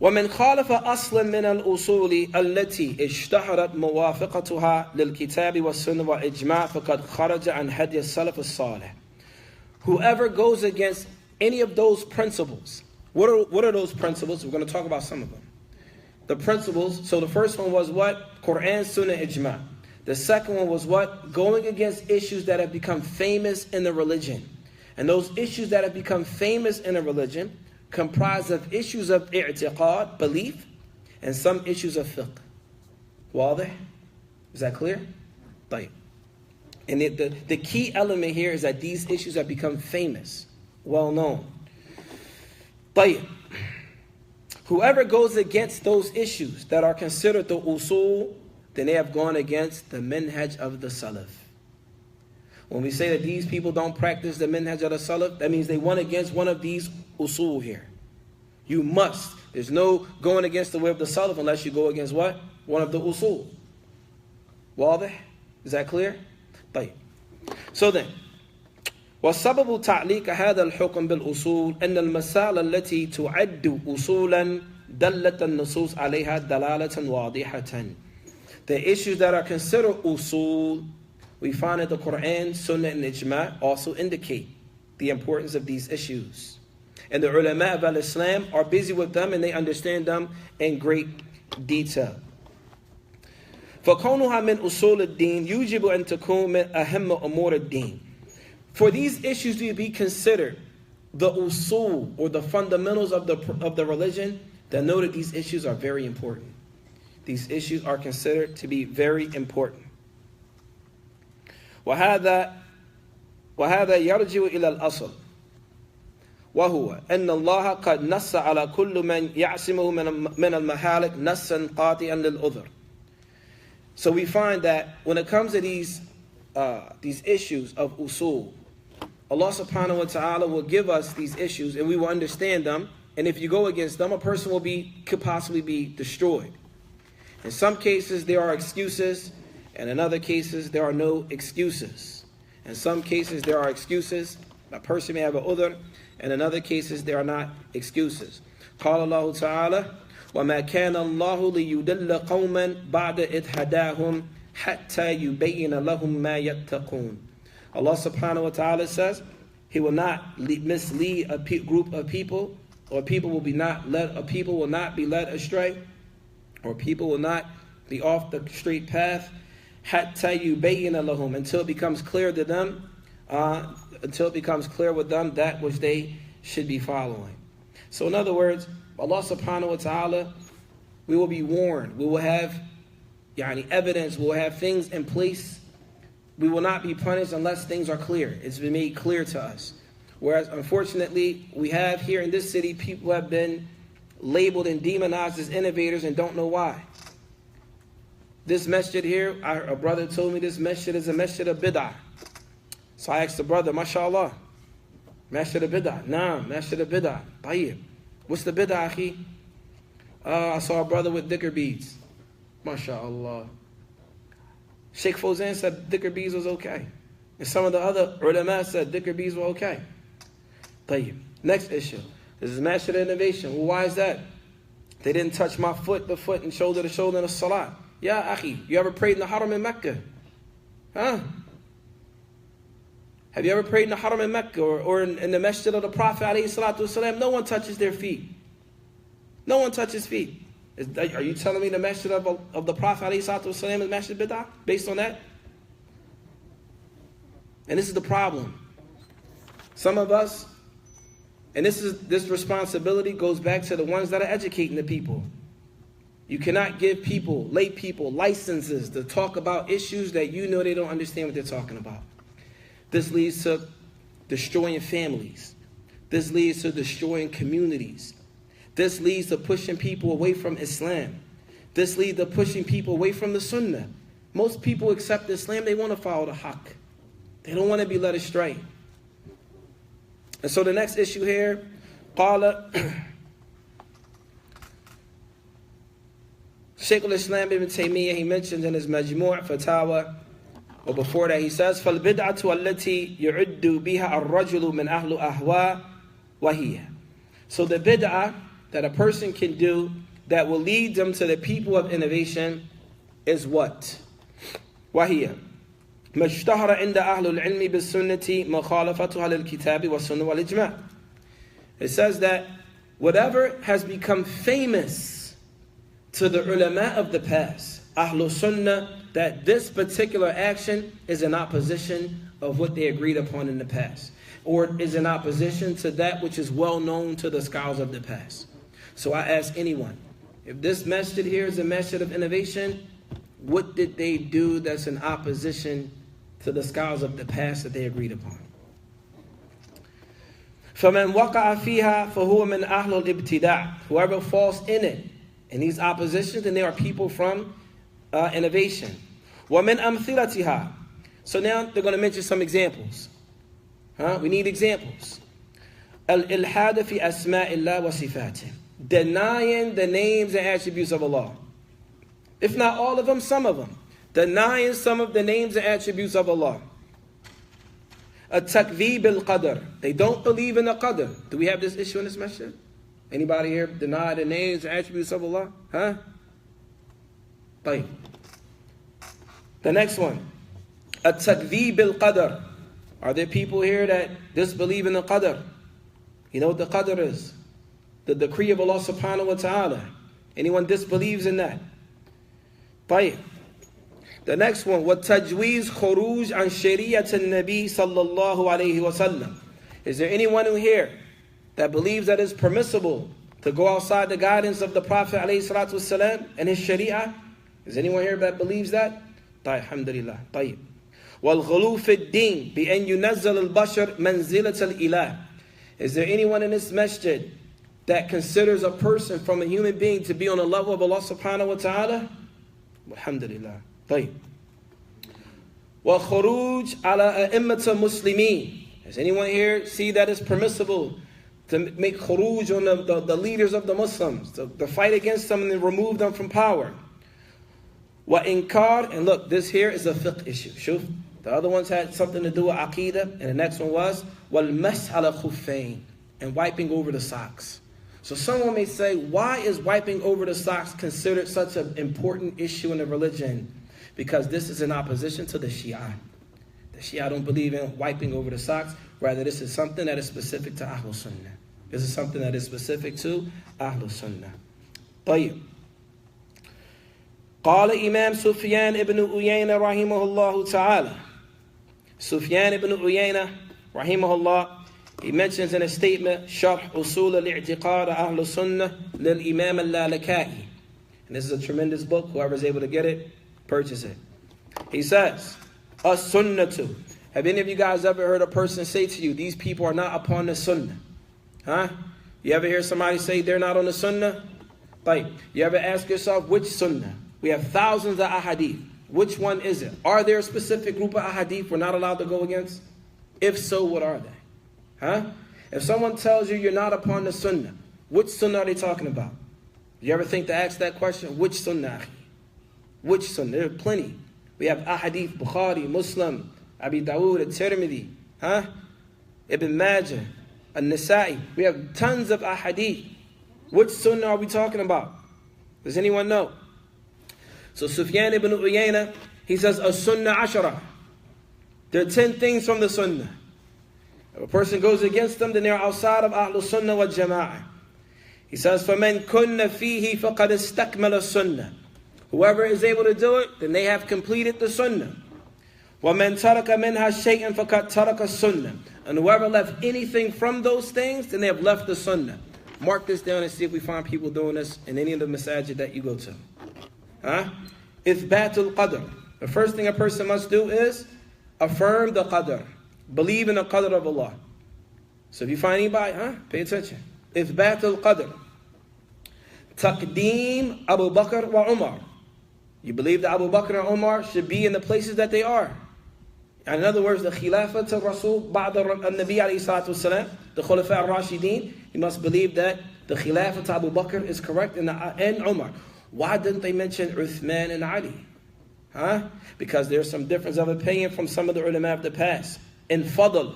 ومن خالف أصلا من الأصول التي اشتهرت موافقتها للكتاب والسنة والإجماع فقد خرج عن هدي السلف الصالح. Whoever goes against any of those principles, what are those principles? We're going to talk about some of them. The principles, so the first one was what? Quran, Sunnah, Ijma'. The second one was what? Going against issues that have become famous in the religion. And those issues that have become famous in the religion comprise of issues of i'tiqad, belief, and some issues of fiqh. Wadah? Is that clear? طيب. And the key element here is that these issues have become famous, well known. طيب. Whoever goes against those issues that are considered the usul, then they have gone against the minhaj of the salaf. When we say that these people don't practice the minhaj of the salaf, that means they went against one of these usul here. You must. There's no going against the way of the salaf unless you go against what? One of the usul. واضح? Is that clear? طيب. So then, وسبب تعليق هذا الحكم بالأصول أن المسائل التي تعد أصولا دلت النصوص عليها دلالة واضحة. The issues that are considered usul, we find that the Quran, Sunnah, and Ijma' also indicate the importance of these issues. And the ulama of al-Islam are busy with them and they understand them in great detail. فَكَوْنُهَا مِنْ أُصُولِ الدِّينِ يُوجِبُ أَن تَكُونَ مِنْ أَهَمَّ أُمُورِ الدِّينِ. For these issues to be considered the usul, or the fundamentals of the religion, then know that these issues are very important. These issues are considered to be very important. وهذا يرجع إلى الأصل وهو أن الله قد نص على كل من يعصمه من المهالك نصا قاطعا للعذر. So we find that when it comes to these issues of usul, Allah subhanahu wa ta'ala will give us these issues and we will understand them. And if you go against them, a person could possibly be destroyed. In some cases, there are excuses. And in other cases, there are no excuses. In some cases, there are excuses. A person may have an udhr. And in other cases, there are not excuses. قال الله تعالى وَمَا كَانَ اللَّهُ لِيُدِلَّ قَوْمًا بَعْدَ إِذْ هَدَاهُمْ حَتَّى يُبَيِّنَ لَهُمْ مَا يَتَّقُونَ. Allah subhanahu wa ta'ala says, He will not mislead a group of people, or people will not be led astray, or people will not be off the straight path, حَتَّى يُبَيِّنَ لَهُمْ, until it becomes clear to them, until it becomes clear with them that which they should be following. So in other words, Allah subhanahu wa ta'ala, we will be warned, we will have evidence, we will have things in place. We will not be punished unless things are clear. It's been made clear to us. Whereas, unfortunately, we have here in this city, people who have been labeled and demonized as innovators and don't know why. This masjid here, a brother told me this masjid is a masjid of bid'ah. So I asked the brother, mashallah, masjid of bid'ah. Nah, masjid of bid'ah. Tayyib. What's the bid'ah, akhi? I saw a brother with dhikr beads. Mashallah. Sheikh Fawzan said dhikr beads was okay. And some of the other ulama said dhikr beads were okay. Tayyib. Next issue. This is masjid innovation. Well, why is that? They didn't touch my foot to foot and shoulder to shoulder in a salat. Yeah, akhi, you ever prayed in the haram in Mecca? Huh? Have you ever prayed in the haram in Mecca or in the masjid of the Prophet alayhi salatu wasalam? No one touches their feet. No one touches feet. Are you telling me the masjid of the Prophet alayhi salatu wasalam is masjid bid'ah based on that? And this is the problem. Some of us, and this responsibility goes back to the ones that are educating the people. You cannot give people, lay people, licenses to talk about issues that you know they don't understand what they're talking about. This leads to destroying families. This leads to destroying communities. This leads to pushing people away from Islam. This leads to pushing people away from the Sunnah. Most people accept Islam, they want to follow the Haqq. They don't want to be led astray. And so the next issue here, قال Shaykh al-Islam ibn Taymiyyah, he mentions in his Majmu' Fatawa, or before that he says, فَالْبِدْعَةُ الَّتِي يُعُدُّ بِهَا الرَّجُلُ مِنْ أَهْلُ أَهْوَى وَهِيَ. So the bid'ah that a person can do that will lead them to the people of innovation is what? وَهِيَ مَا اشْتَهَرَ عِنْدَ أَهْلُ الْعِلْمِ بِالسُّنَّةِ مُخَالَفَتُهَا لِلْكِتَابِ وَالسُّنَّةِ وَالْإِجْمَاعِ. It says that whatever has become famous to the ulama of the past, Ahlul Sunnah, that this particular action is in opposition of what they agreed upon in the past, or is in opposition to that which is well known to the scholars of the past. So I ask anyone, if this masjid here is a masjid of innovation, what did they do that's in opposition to the scholars of the past that they agreed upon? فَمَنْ وَقَعَ فِيهَا فَهُوَ مِنْ أَهْلُ الْإِبْتِدَاعِ. Whoever falls in it, in these oppositions, then there are people from innovation. وَمِنْ أَمْثِلَتِهَا. So now they're going to mention some examples. We need examples. الْإِلْحَادَ فِي أَسْمَاءِ اللَّهِ وَصِفَاتِهِ. Denying the names and attributes of Allah. If not all of them, some of them. Denying some of the names and attributes of Allah. التَّكْذِيبِ الْقَدْرِ. They don't believe in the qadr. Do we have this issue in this masjid? Anybody here deny the names and attributes of Allah? Huh? طيب. The next one. التَّكْذِيبِ الْقَدْرِ. Are there people here that disbelieve in the qadr? You know what the qadr is? The decree of Allah subhanahu wa ta'ala. Anyone disbelieves in that? طيب. The next one, وَالتَّجْوِيزْ خُرُوجْ عَنْ شَرِيعَةِ النَّبِي صَلَّى اللَّهُ عَلَيْهِ وَسَلَّمَ. Is there anyone who here that believes that it's permissible to go outside the guidance of the Prophet ﷺ and his sharia? Is anyone here that believes that? طيب, alhamdulillah. طيب. وَالْغُلُو فِي الدِّينِ بِأَنْ يُنَزَّلَ الْبَشَرِ مَنْزِلَةَ الْإِلَهِ. Is there anyone in this masjid that considers a person from a human being to be on the level of Allah subhanahu wa ta'ala? Alhamdulillah. طيب. وَخُرُوجْ عَلَى أَئِمَّةِ الْمُسْلِمِينَ. Does anyone here see that it's permissible to make khuruj on the leaders of the Muslims, to fight against them and remove them from power? وَإِنْكَارْ. And look, this here is a fiqh issue. Shuf. The other ones had something to do with aqidah, and the next one was وَالْمَسْحَ عَلَى خُفَّيْنِ, and wiping over the socks. So someone may say, why is wiping over the socks considered such an important issue in the religion? Because this is in opposition to the Shia. The Shia don't believe in wiping over the socks. Rather, this is something that is specific to Ahlul Sunnah. This is something that is specific to Ahlul Sunnah. طيب. قال إمام سفيان ibn Uyayna rahimahullah ta'ala. Sufyan ibn Uyayna rahimahullah, he mentions in a statement, شرح أصول الاعتقاد أهل السنة للإمام اللالكائي. And this is a tremendous book. Whoever is able to get it, purchase it. He says, as-sunnatu. Have any of you guys ever heard a person say to you, these people are not upon the sunnah? Huh? You ever hear somebody say they're not on the sunnah? Like, you ever ask yourself, which sunnah? We have thousands of ahadith. Which one is it? Are there a specific group of ahadith we're not allowed to go against? If so, what are they? Huh? If someone tells you you're not upon the sunnah, which sunnah are they talking about? You ever think to ask that question? Which sunnah? Which sunnah? There are plenty. We have ahadith, Bukhari, Muslim, Abi Dawood, At-Tirmidhi, huh? Ibn Majah, An-Nasa'i. We have tons of ahadith. Which sunnah are we talking about? Does anyone know? So Sufyan ibn Uyayna, he says, as-sunnah ashara. There are 10 things from the sunnah. If a person goes against them, then they're outside of Ahlul Sunnah wal Jama'ah. He says, فَمَنْ كُنَّ فِيهِ فَقَدْ اسْتَكْمَلَ السُّنَّةِ. Whoever is able to do it, then they have completed the sunnah. وَمَنْ تَرَكَ مِنْهَا شَيْئًا فَقَدْ تَرَكَ السُّنَّةِ. And whoever left anything from those things, then they have left the sunnah. Mark this down and see if we find people doing this in any of the masajid that you go to. Huh? إِثْبَاتُ الْقَدْرِ. The first thing a person must do is affirm the qadr. Believe in the qadr of Allah. So if you find anybody, pay attention. إِثْبَاتُ الْقَدْرِ. تَقْدِيم Abu Bakr wa Umar. You believe that Abu Bakr and Umar should be in the places that they are. And in other words, the Khilafat of Rasul, Ba'd al-Nabi alayhi salatu wasalam, the Khulafa al-Rashideen, you must believe that the Khilafat of Abu Bakr is correct and Umar. Why didn't they mention Uthman and Ali? Huh? Because there's some difference of opinion from some of the ulama of the past. In fadl,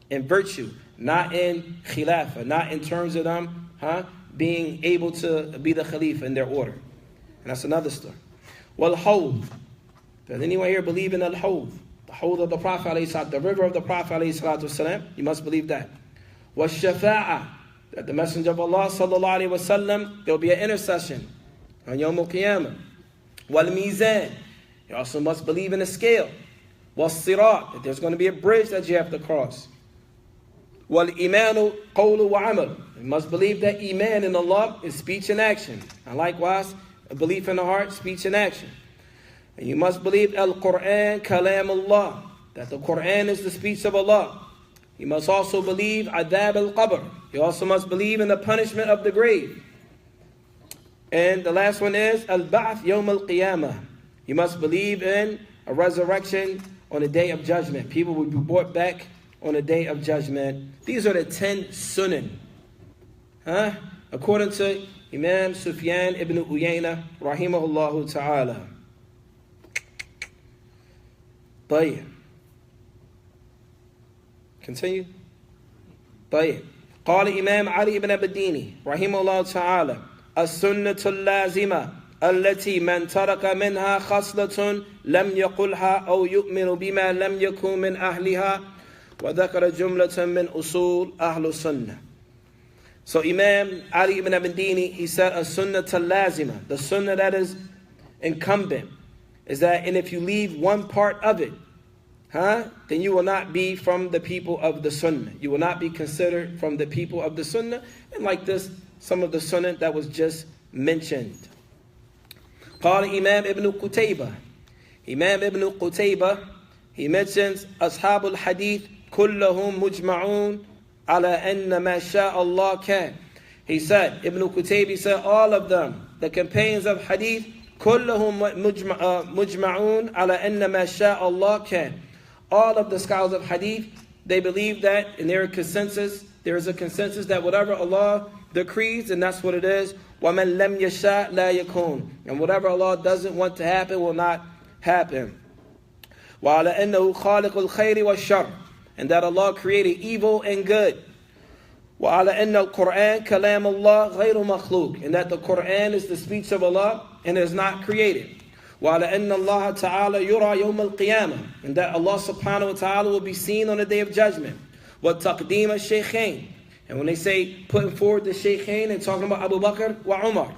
in virtue, not in khilafah, not in terms of them being able to be the khalifa in their order. And that's another story. Wal hawd. Does anyone here believe in al hawd? The hawd of the Prophet, the river of the Prophet, you must believe that. Wal shafa'ah. That the Messenger of Allah, sallallahu alayhi wa sallam, there will be an intercession on Yawm al-Qiyamah. Wal mizan. You also must believe in a scale. Wal sirat. That there's going to be a bridge that you have to cross. Wal imanu qawlu wa amal. You must believe that iman in Allah is speech and action. And likewise, a belief in the heart, speech and action. And you must believe al-Qur'an kalam Allah. That the Qur'an is the speech of Allah. You must also believe adab al-qabr. You also must believe in the punishment of the grave. And the last one is al-ba'ath yawm al-qiyamah. You must believe in a resurrection on the day of judgment. People will be brought back on the day of judgment. These are the 10 sunan. According to Imam Sufyan ibn Uyayna, rahimahullah ta'ala. طيب. Continue. طيب. قال إمام علي بن أبي رحمه الله تعالى السنة اللازمة التي من ترك منها خصلة لم يقلها أو يؤمن بما لم يكن من أهلها وذكر جملة من أصول أهل السنة. So Imam Ali ibn Abi Dini, he said a sunnah al-lazima, the sunnah that is incumbent, is that, and if you leave one part of it, then you will not be from the people of the Sunnah. You will not be considered from the people of the Sunnah. And like this, some of the Sunnah that was just mentioned. قال Imam Ibn Qutaybah. Imam Ibn Qutaybah, he mentions أصحاب الحديث كلهم مجمعون على أن ما شاء الله كان. He said, Ibn Qutaybah said, all of them, the companions of hadith, كلهم مجمعون على أن ما شاء الله كان. All of the scholars of hadith, they believe that, and there is a consensus that whatever Allah decrees, and that's what it is. وَمَنْ لَمْ يَشَاء لَا يَكُونَ. And whatever Allah doesn't want to happen will not happen. وَعَلَى أَنَّهُ خَالِقُ الْخَيْرِ وَالشَّرِّ. And that Allah created evil and good. وَعَلَى أَنَّ الْقُرْآنَ كَلَامَ اللَّهِ غَيْرُ مَخْلُوقٍ. And that the Qur'an is the speech of Allah and is not created. وَعَلَى أَنَّ اللَّهَ تَعَالَى يُرَى يَوْمَ الْقِيَامَةِ. And that Allah subhanahu wa ta'ala will be seen on the day of judgment. وَتَقْدِيمَ الشَّيْخَيْنِ. And when they say putting forward the Shaykhain and talking about Abu Bakr wa Umar.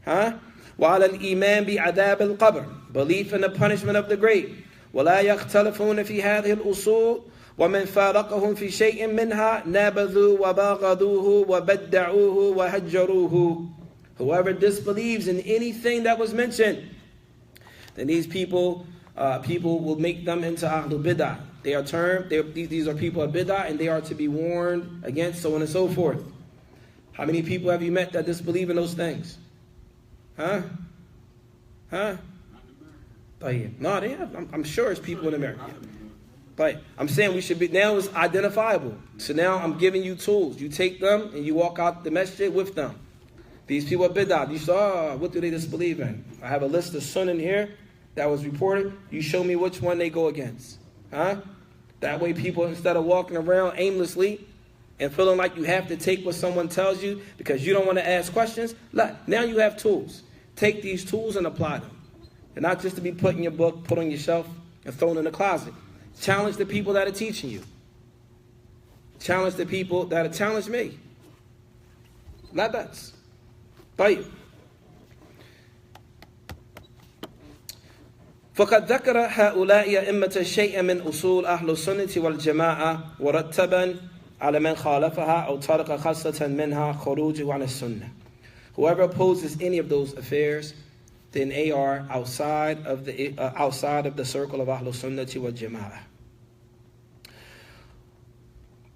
وَعَلَى الْإِيمَانِ بِعَذَابِ الْقَبْرِ. Belief in the punishment of the grave. وَلَا يَخْتَلِفُونَ فِي هَذِهِ الْأُصُولِ وَمَنْ فَارَقَهُمْ فِي شَيْءٍ مِّنْهَا نَابَذُوا وَبَاغَضُوهُ وَبَدَّعُوهُ وَهَجَّرُوهُ. Whoever disbelieves in anything that was mentioned, then these people will make them into Ahlul Bid'ah. They are termed, these are people of Bid'ah, and they are to be warned against, so on and so forth. How many people have you met that disbelieve in those things? No, they have. I'm sure it's people in America. But I'm saying we should be, now it's identifiable. So now I'm giving you tools. You take them and you walk out the masjid with them. These people are bid'ah. You say, what do they disbelieve in? I have a list of sunnah here that was reported. You show me which one they go against. That way people, instead of walking around aimlessly and feeling like you have to take what someone tells you because you don't want to ask questions, now you have tools. Take these tools and apply them. And not just to be put in your book, put on your shelf, and thrown in the closet. Challenge the people that are teaching you. Challenge the people that are challenging me. Not that. طيب. فقد ذكر هؤلاء أئمة شيئا من أصول أهل السنة والجماعة ورتبا على من خالفها أو ترك خاصة منها خروجه عن السنة. Whoever opposes any of those affairs, then they are outside of the circle of Ahlul Sunnati wal Jama'ah.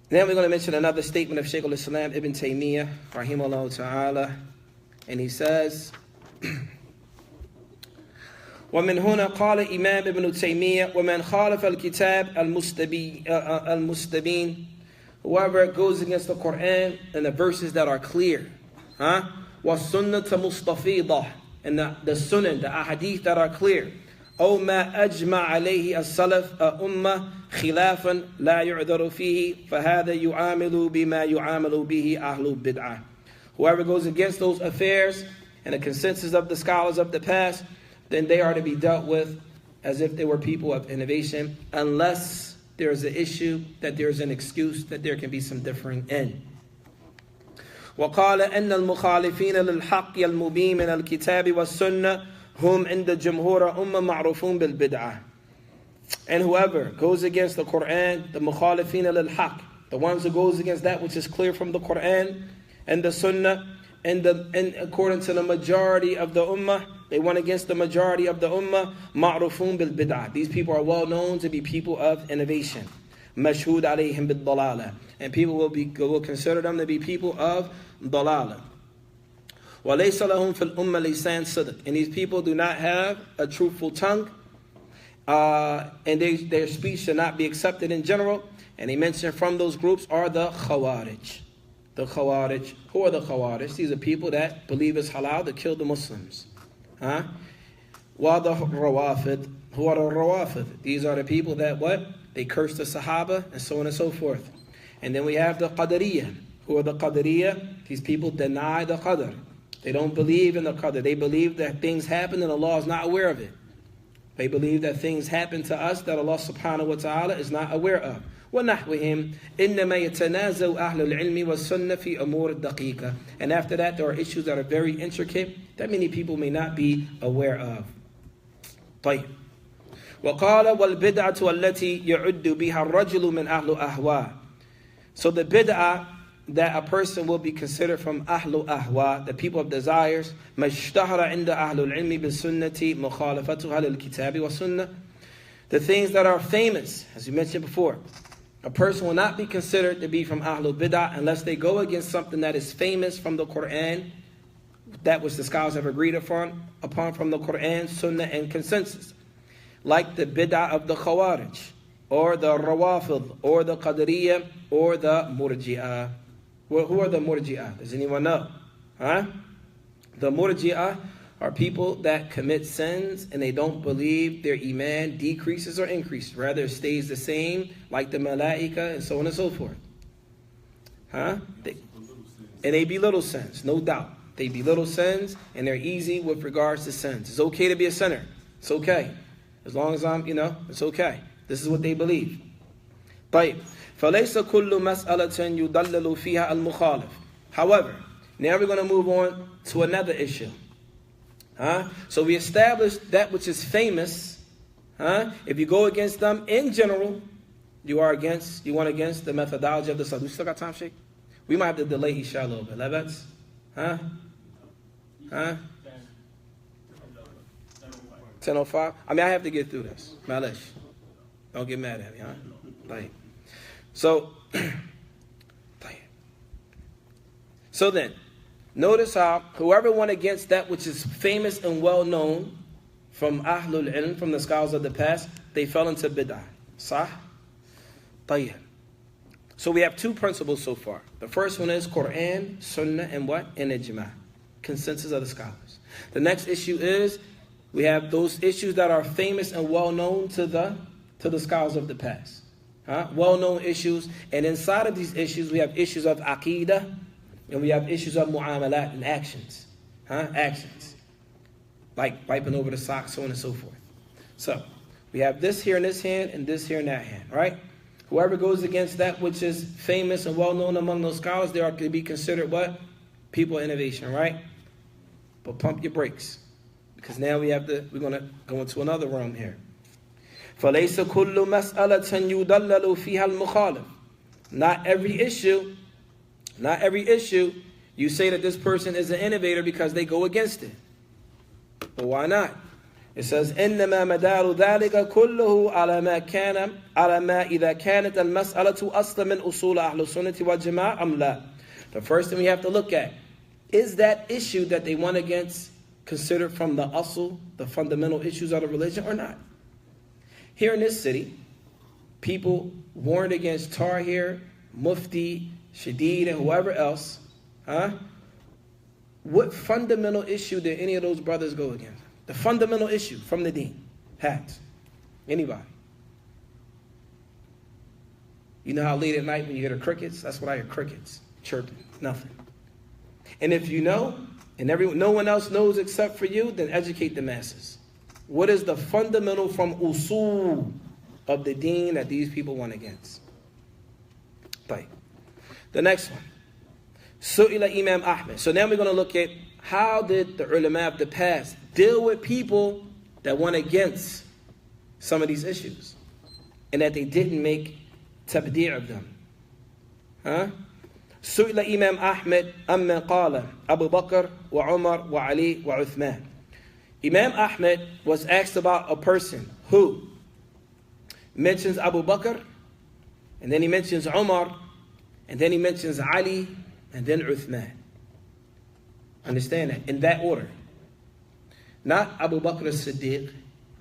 Then we're going to mention another statement of Shaykh al-Islam Ibn Taymiyyah, rahimahullah ta'ala, and he says, ومن هنا قال إمام ابن تيمية ومن خالف الكتاب المستبين. Whoever goes against the Quran and the verses that are clear, وَالسُنَّةَ مُسْتَفِيضَةً, and the sunnah, the ahadith that are clear. أو ما أجمع عليه السلف أمة خلافا لا يعذر فيه فهذا يعامل بما يعامل به أهل البدعة. Whoever goes against those affairs and the consensus of the scholars of the past, then they are to be dealt with as if they were people of innovation, unless there is an issue, that there is an excuse, that there can be some differing in. وقال أن المخالفين للحق المبين من الكتاب والسنة هم عند جمهور أمة معروفون بالبدعة. And whoever goes against the Quran, the mukhalifin lil-haq, the ones who goes against that which is clear from the Quran and the Sunnah, and according to the majority of the Ummah, they went against the majority of the Ummah, ma'rufun bil-bid'ah. These people are well known to be people of innovation. Mashhud alayhim bil-dalala. And people will consider them to be people of dalala. وَلَيْسَ لَهُمْ فِي الْأُمَّةِ لِسَانٌ صِدْقٍ. And these people do not have a truthful tongue, and their speech should not be accepted in general. And he mentioned from those groups are the Khawarij. The Khawarij. Who are the Khawarij? These are people that believe it's halal to kill the Muslims. While the Rawafid. Who are the Rawafid? These are the people that what? They curse the Sahaba and so on and so forth. And then we have the Qadariyah. Who are the Qadariyah? These people deny the Qadr. They don't believe in the Qadr. They believe that things happen and Allah is not aware of it. They believe that things happen to us that Allah subhanahu wa ta'ala is not aware of. وَنَحْوِهِمْ إِنَّمَا يَتَنَازَوْا أَهْلُ الْعِلْمِ وَالسُنَّةِ فِي أَمُورِ الدَّقِيقَةِ. And after that, there are issues that are very intricate that many people may not be aware of. طيب. وقال والبدعة التي يعد بها الرجل من أهل أهواء. So the bid'ah that a person will be considered from أهل أهواء, the people of desires, ما اشتهر عند أهل العلم بالسنة مخالفتها للكتاب والسنة. The things that are famous, as you mentioned before, a person will not be considered to be from Ahlul Bid'ah unless they go against something that is famous from the Quran, that which the scholars have agreed upon from the Quran, Sunnah, and consensus. Like the Bid'ah of the Khawarij, or the Rawafid, or the Qadariyah, or the Murji'ah. Well, who are the Murji'ah? Does anyone know? Huh? The Murji'ah are people that commit sins and they don't believe their iman decreases or increases. Rather, it stays the same, like the malaika and so on and so forth. Huh? And they belittle sins, no doubt. They belittle sins and they're easy with regards to sins. It's okay to be a sinner. It's okay. As long as it's okay. This is what they believe. طيب. فَلَيْسَ كُلُّ مَسْأَلَةٍ يُضَلَّلُ فِيهَا الْمُخَالِفِ. However, now we're going to move on to another issue. So we established that which is famous. If you go against them in general, you went against the methodology of the Salaf. We still got time, Sheikh? We might have to delay Isha a little bit. Labats? 10:05? I mean, I have to get through this. Malish. Don't get mad at me, huh? Right. So then, notice how whoever went against that which is famous and well known from Ahlul Ilm, from the scholars of the past, they fell into bid'ah. Sah? Tayyib. So we have two principles so far. The first one is Quran, Sunnah, and what? And Ijma. Consensus of the scholars. The next issue is we have those issues that are famous and well known to the scholars of the past. Well-known issues. And inside of these issues, we have issues of Aqidah, and we have issues of mu'amalat and actions. Actions. Like wiping over the socks, so on and so forth. So, we have this here in this hand, and this here in that hand, right? Whoever goes against that which is famous and well-known among those scholars, they are to be considered what? People of innovation, right? But pump your brakes. Because now we're going to go into another realm here. فَلَيْسَ كُلُّ مَسْأَلَةً يُضَلَّلُ فِيهَا الْمُخَالِفِ. Not every issue, you say that this person is an innovator because they go against it. But why not? It says, إِنَّمَا مَدَارُ ذَلِكَ كُلُّهُ عَلَى مَا إِذَا كَانَتْ الْمَسْأَلَةُ أَصْلًا مِنْ أُصُولِ أَهْلِ السُّنَّةِ وَالْجَمَاعَةِ أَمْ لَا. The first thing we have to look at, is that issue that they went against considered from the asl, the fundamental issues of the religion, or not? Here in this city, people warned against Tahir, Mufti, Shadid, and whoever else. What fundamental issue did any of those brothers go against? The fundamental issue from the deen. Hats. Anybody? You know how late at night when you hear the crickets? That's what I hear, crickets chirping. Nothing. And if you know, and no one else knows except for you, then educate the masses. What is the fundamental from usul of the deen that these people went against? Right. The next one. Su'ila Imam Ahmed. So now we're going to look at how did the ulama of the past deal with people that went against some of these issues and that they didn't make tabdi' of them. Su'ila Imam Ahmed amma qala Abu Bakr wa Umar wa Ali wa Uthman. Imam Ahmed was asked about a person who mentions Abu Bakr, and then he mentions Umar, and then he mentions Ali, and then Uthman. Understand that? In that order. Not Abu Bakr as-Siddiq,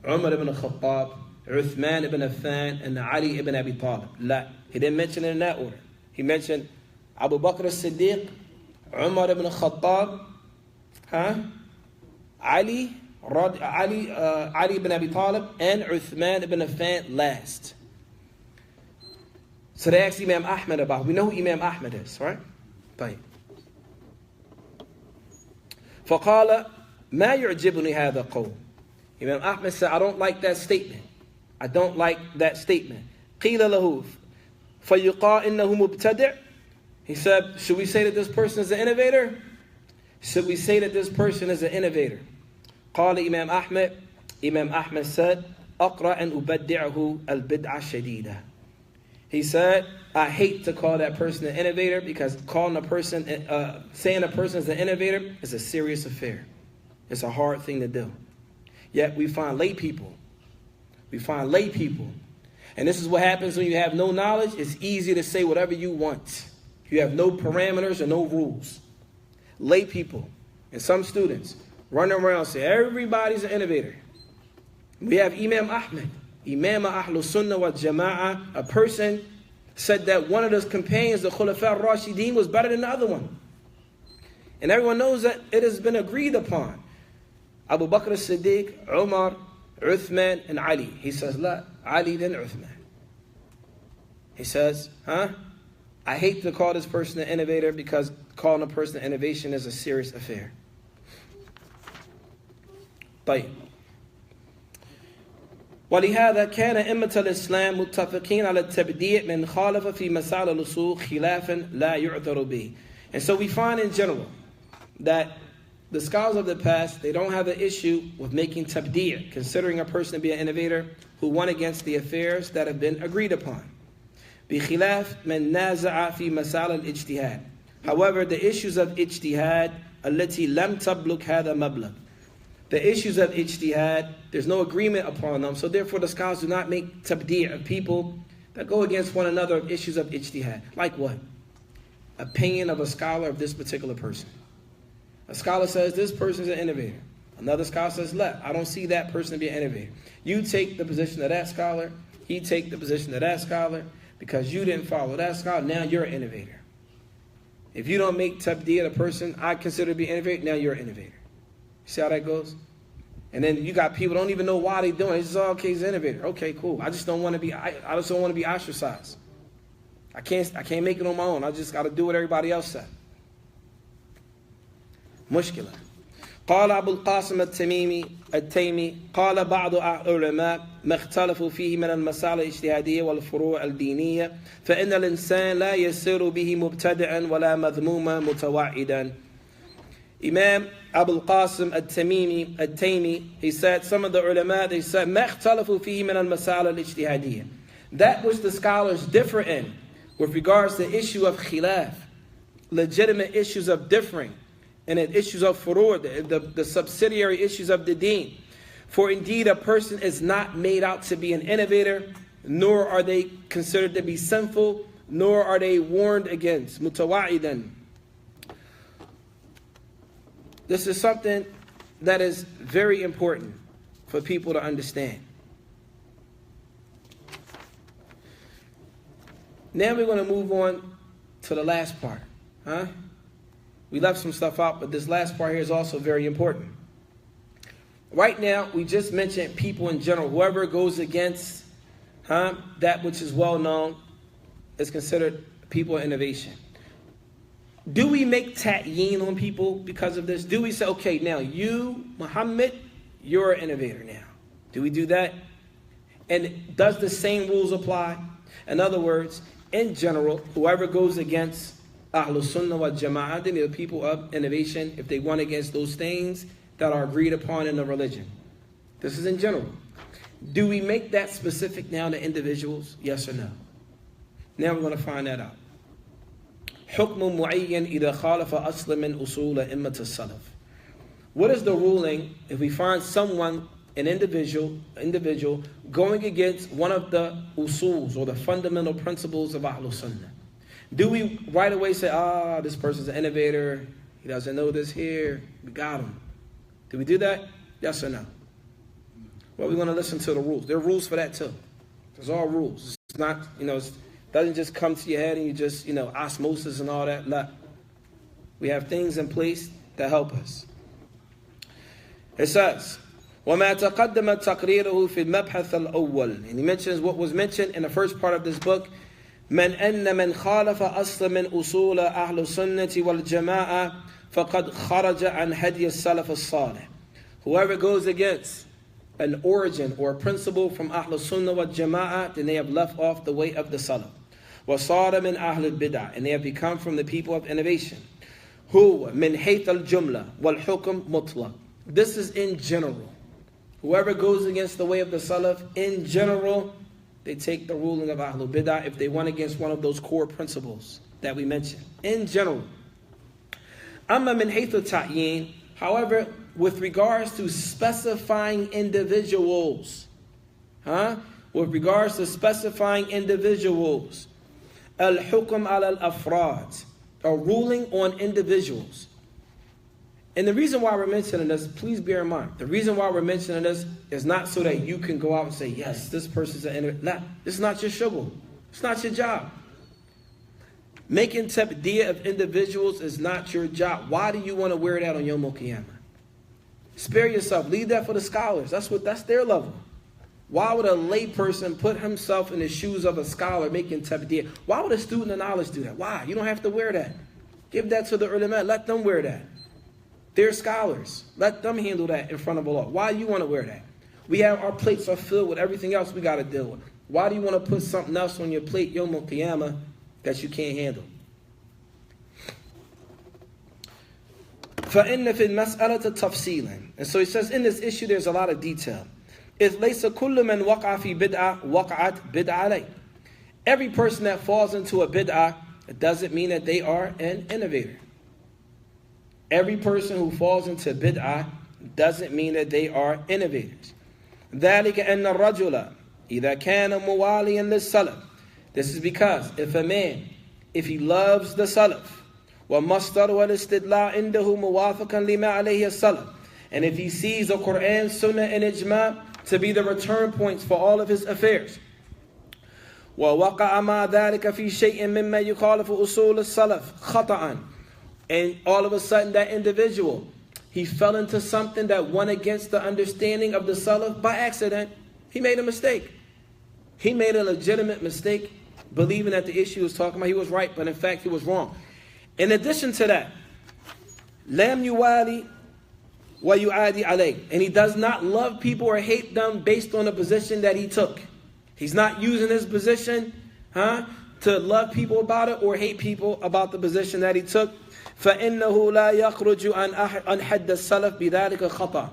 Umar ibn Khattab, Uthman ibn Affan, and Ali ibn Abi Talib. La. He didn't mention it in that order. He mentioned Abu Bakr as-Siddiq, Umar ibn Khattab, Ali ibn Abi Talib, and Uthman ibn Affan last. So they asked Imam Ahmed about it. We know who Imam Ahmed is, right? طيب. فقال ما يعجبني هذا القول. Imam Ahmed said, I don't like that statement. I don't like that statement. قيل له فيقال إنه مبتدع. He said, should we say that this person is an innovator? Should we say that this person is an innovator? قال Imam Ahmed Imam Ahmad said, أقرأ أن أبدعه البدعة شديدة. He said, I hate to call that person an innovator because calling a person, saying a person is an innovator is a serious affair. It's a hard thing to do. Yet we find lay people. And this is what happens when you have no knowledge. It's easy to say whatever you want. You have no parameters or no rules. Lay people and some students run around and say everybody's an innovator. We have Imam Ahmad, Imam Ahlus Sunnah wal Jama'ah. A person said that one of those companions, the Khulafa Rashideen, was better than the other one. And everyone knows that it has been agreed upon. Abu Bakr as-Siddiq, Umar, Uthman, and Ali. He says, La, Ali then Uthman. He says, I hate to call this person an innovator because calling a person an innovation is a serious affair. طيب. ولهذا كان أئمة الإسلام متفقين على التبديع من خالف في مسائل الأصول خلافا لا يعذر به. And so we find in general that the scholars of the past, they don't have an issue with making tabdi', considering a person to be an innovator who went against the affairs that have been agreed upon. بخلاف من نازع في مسائل الاجتهاد. However, the issues of ijtihad التي لم تبلغ هذا مبلغ. The issues of ijtihad, there's no agreement upon them, so therefore the scholars do not make tabdi' of people that go against one another of issues of ijtihad. Like what? Opinion of a scholar of this particular person. A scholar says this person is an innovator. Another scholar says, I don't see that person to be an innovator. You take the position of that scholar, he take the position of that scholar, because you didn't follow that scholar, now you're an innovator. If you don't make tabdi' of the person I consider to be an innovator, now you're an innovator. See how that goes? And then you got people don't even know why they're doing it. It's just, okay, he's an innovator. Okay, cool. I just don't want to be ostracized. I can't make it on my own. I just got to do what everybody else said. مشكلة. قال أبو القاسم التيمي قال بعض العلماء ما اختلفوا فيه من المسائل الاجتهادية والفروع الدينية فإن الإنسان لا يسير به مبتدعا ولا مذموما متوعدا. Imam Abu al-Qasim al-Taymi, he said, some of the ulama, they said, مَا اخْتَلَفُوا فِيهِ مِنَ الْمَسَائِلِ الْإِجْتِهَادِيَّةِ. That which the scholars differ in with regards to the issue of khilaf, legitimate issues of differing, and the issues of furu', the subsidiary issues of the deen. For indeed a person is not made out to be an innovator, nor are they considered to be sinful, nor are they warned against, mutawa'idan. This is something that is very important for people to understand. Now we're going to move on to the last part. We left some stuff out, but this last part here is also very important. Right now, we just mentioned people in general. Whoever goes against that which is well known is considered people of innovation. Do we make ta'yeen on people because of this? Do we say, okay, now you, Muhammad, you're an innovator now? Do we do that? And does the same rules apply? In other words, in general, whoever goes against Ahlus Sunnah wal Jama'ah, the people of innovation, if they went against those things that are agreed upon in the religion. This is in general. Do we make that specific now to individuals? Yes or no? Now we're going to find that out. حكم معين إذا خالف أصل من أصول أئمة السلف. What is the ruling if we find someone, an individual going against one of the usuls or the fundamental principles of Ahlul Sunnah? Do we right away say, this person's an innovator, he doesn't know this here, we got him? Do we do that? Yes or no? Well, we're going to listen to the rules. There are rules for that too. There's all rules. It's not, it doesn't just come to your head and you just, osmosis and all that. No. We have things in place that help us. It says, وَمَا تَقَدَّمَ تَقْرِيرُهُ فِي الْمَبْحَثِ الْأَوَّلِ. And he mentions what was mentioned in the first part of this book. مَنْ أَنَّ مَنْ خَالَفَ أَصْلَ مِنْ أُصُولَ أَهْلُ السُنَّةِ وَالْجَمَاعَةِ فَقَدْ خَرَجَ عَنْ هَدْيِ السَّلَفِ الصَّالِحِ. Whoever goes against an origin or a principle from Ahlul Sunnah wal Jama'ah, then they have left off the way of the Salaf. وَصَارَ مِنْ أَهْلِ الْبِدْعَةِ. And they have become from the people of innovation. هُوَ مِنْ حَيْثِ الْجُمْلَةِ وَالْحُكْمِ مُطْلَقٍ. This is in general. Whoever goes against the way of the Salaf, in general, they take the ruling of Ahlul Bid'ah if they went against one of those core principles that we mentioned. In general. Amma min haythu ta'yin, however, with regards to specifying individuals, with regards to specifying individuals, al-hukm al-afrad, a ruling on individuals. And the reason why we're mentioning this, please bear in mind, the reason why we're mentioning this is not so that you can go out and say, yes, this person's an individual. Nah, it's not your shughl. It's not your job. Making tabdiyah of individuals is not your job. Why do you want to wear that on Yawm al-Qiyamah? Spare yourself. Leave that for the scholars. That's their level. Why would a lay person put himself in the shoes of a scholar making tabdiyah? Why would a student of knowledge do that? Why? You don't have to wear that. Give that to the ulama. Let them wear that. They're scholars. Let them handle that in front of Allah. Why do you want to wear that? We have our plates are filled with everything else we got to deal with. Why do you want to put something else on your plate, Yawm al-Qiyamah, that you can't handle? فَإِنَّ فِي الْمَسْأَلَةِ تَفْصِيلًا. And so he says, in this issue there's a lot of detail. إِذْ لَيْسَ كُلُّ مَنْ وَقَعَ فِي بِدْعَةٍ وَقَعَتْ بِدْعَةٍ عَلَيْهِ. Every person that falls into a bid'ah, it doesn't mean that they are an innovator. Every person who falls into bid'ah doesn't mean that they are innovators. ذَلِكَ أَنَّ الرَّجُلَ إِذَا كَانَ مُوَالِيًا لِلسَّلَفِ. This is because if a man, if he loves the Salaf, وَمَصْدَرُ وَالْإِسْتِدْلَاء عِنْدَهُ مُوَافَقًا لِمَا عَلَيْهِ السَّلَفِ. And if he sees the Quran, Sunnah, and Ijma' to be the return points for all of his affairs, وَوَقَعَ مَا ذَلِكَ فِي شَيْءٍ مِمَّا يُخَالِفُ أُصُولِ السَّلَفِ خَطَأً. And all of a sudden that individual, he fell into something that went against the understanding of the Salaf by accident. He made a mistake. He made a legitimate mistake, believing that the issue he was talking about, he was right, but in fact he was wrong. In addition to that, لَمْ يُوَالِي وَيُعَادِي عَلَيْهِ. And he does not love people or hate them based on the position that he took. He's not using his position to love people about it or hate people about the position that he took. فَإِنَّهُ لَا يَخْرُجُ عَنْ حَدَّ السَّلَفِ بِذَلِكَ خَطَأ.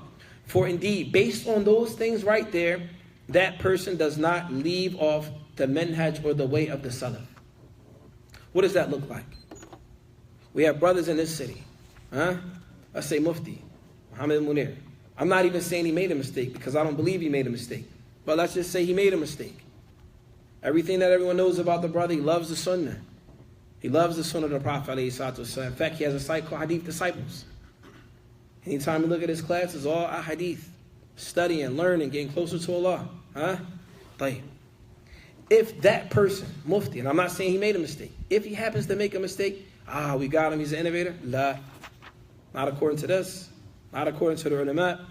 For indeed, based on those things right there, that person does not leave off the minhaj or the way of the Salaf. What does that look like? We have brothers in this city. Let's say Mufti, Muhammad Munir. I'm not even saying he made a mistake because I don't believe he made a mistake. But let's just say he made a mistake. Everything that everyone knows about the brother, he loves the Sunnah. He loves the Sunnah of the Prophet ﷺ. In fact, he has a site called Hadith Disciples. Anytime you look at his class, it's all hadith. Studying, learning, getting closer to Allah. If that person, Mufti, and I'm not saying he made a mistake, if he happens to make a mistake, we got him, he's an innovator. La. Not according to this. Not according to the ulama.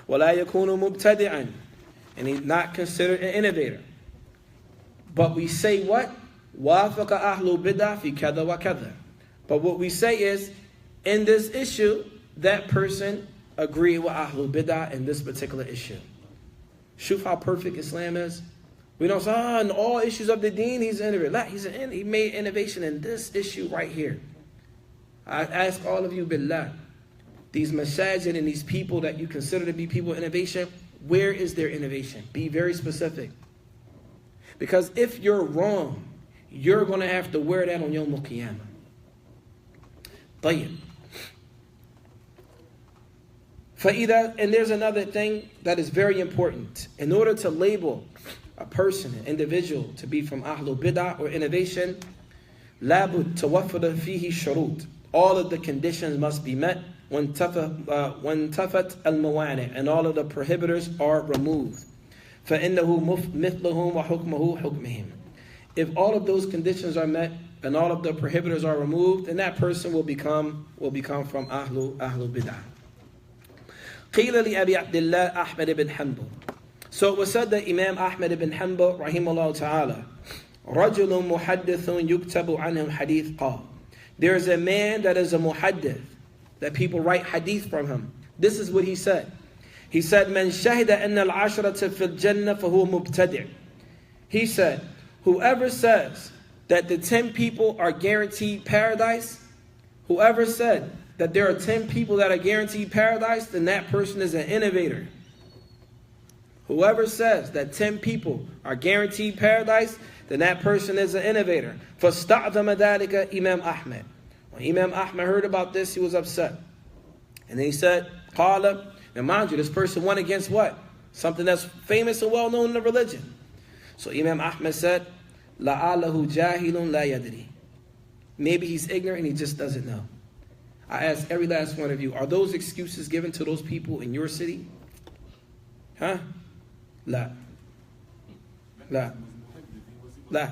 وَلَا يَكُونُ مُبْتَدِعًا. And he's not considered an innovator. But we say what? وَافَقَ أَهْلُ بِدْعَةٍ فِي كَذَا وَكَذَا. But what we say is, in this issue, that person agreed with Ahlul Bid'ah in this particular issue. Shuf how perfect Islam is. We don't say, in all issues of the deen, he's an innovator. He made innovation in this issue right here. I ask all of you, billah, these masajid and these people that you consider to be people of innovation, where is their innovation? Be very specific. Because if you're wrong, you're going to have to wear that on Yawm al-Qiyamah. طيب. And there's another thing that is very important. In order to label a person, an individual, to be from Ahlul Bid'ah or innovation, لابد توفر فيه شروط. All of the conditions must be met when tafat al-mawani, and all of the prohibitors are removed. فإنه مثلهم وحكمه حكمهم. If all of those conditions are met and all of the prohibitors are removed, then that person will become from Ahlul Bid'ah. قيل لأبي عبد الله أحمد بن حنبل. So it was said that Imam Ahmad ibn Hanbal rahimahullah ta'ala, رجل محدث يكتب عنه حديث قال. There is a man that is a muhaddith, that people write hadith from him. This is what he said. He said, من شهد أن العشرة في الجنة فهو مبتدع. He said, whoever says that the 10 people are guaranteed paradise, whoever said that there are 10 people that are guaranteed paradise, then that person is an innovator. Whoever says that 10 people are guaranteed paradise, then that person is an innovator. فَاسْتَعْظَمَ ذَلِكَ Imam Ahmed. When Imam Ahmed heard about this, he was upset. And then he said, قَالَ. Now mind you, this person went against what? Something that's famous and well known in the religion. So Imam Ahmed said, لَعَلَهُ جَاهِلٌ لَا يَدْرِي. Maybe he's ignorant and he just doesn't know. I ask every last one of you, are those excuses given to those people in your city? Huh? La. La. La.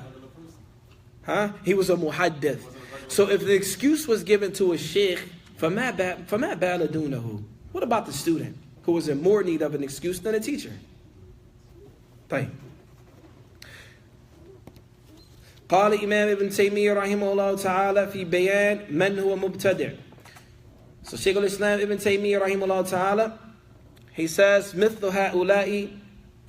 Huh? He was a muhaddith. So if the excuse was given to a sheikh, فَمَا بَالَ دُونَهُ. What about the student who was in more need of an excuse than a teacher? طيب. قال إمام ابن تيمية رحمه الله تعالى في بيان من هو مبتدع. So Shaykh al-Islam ibn Taymiyyah رحمه الله تعالى, he says, مثل هؤلاء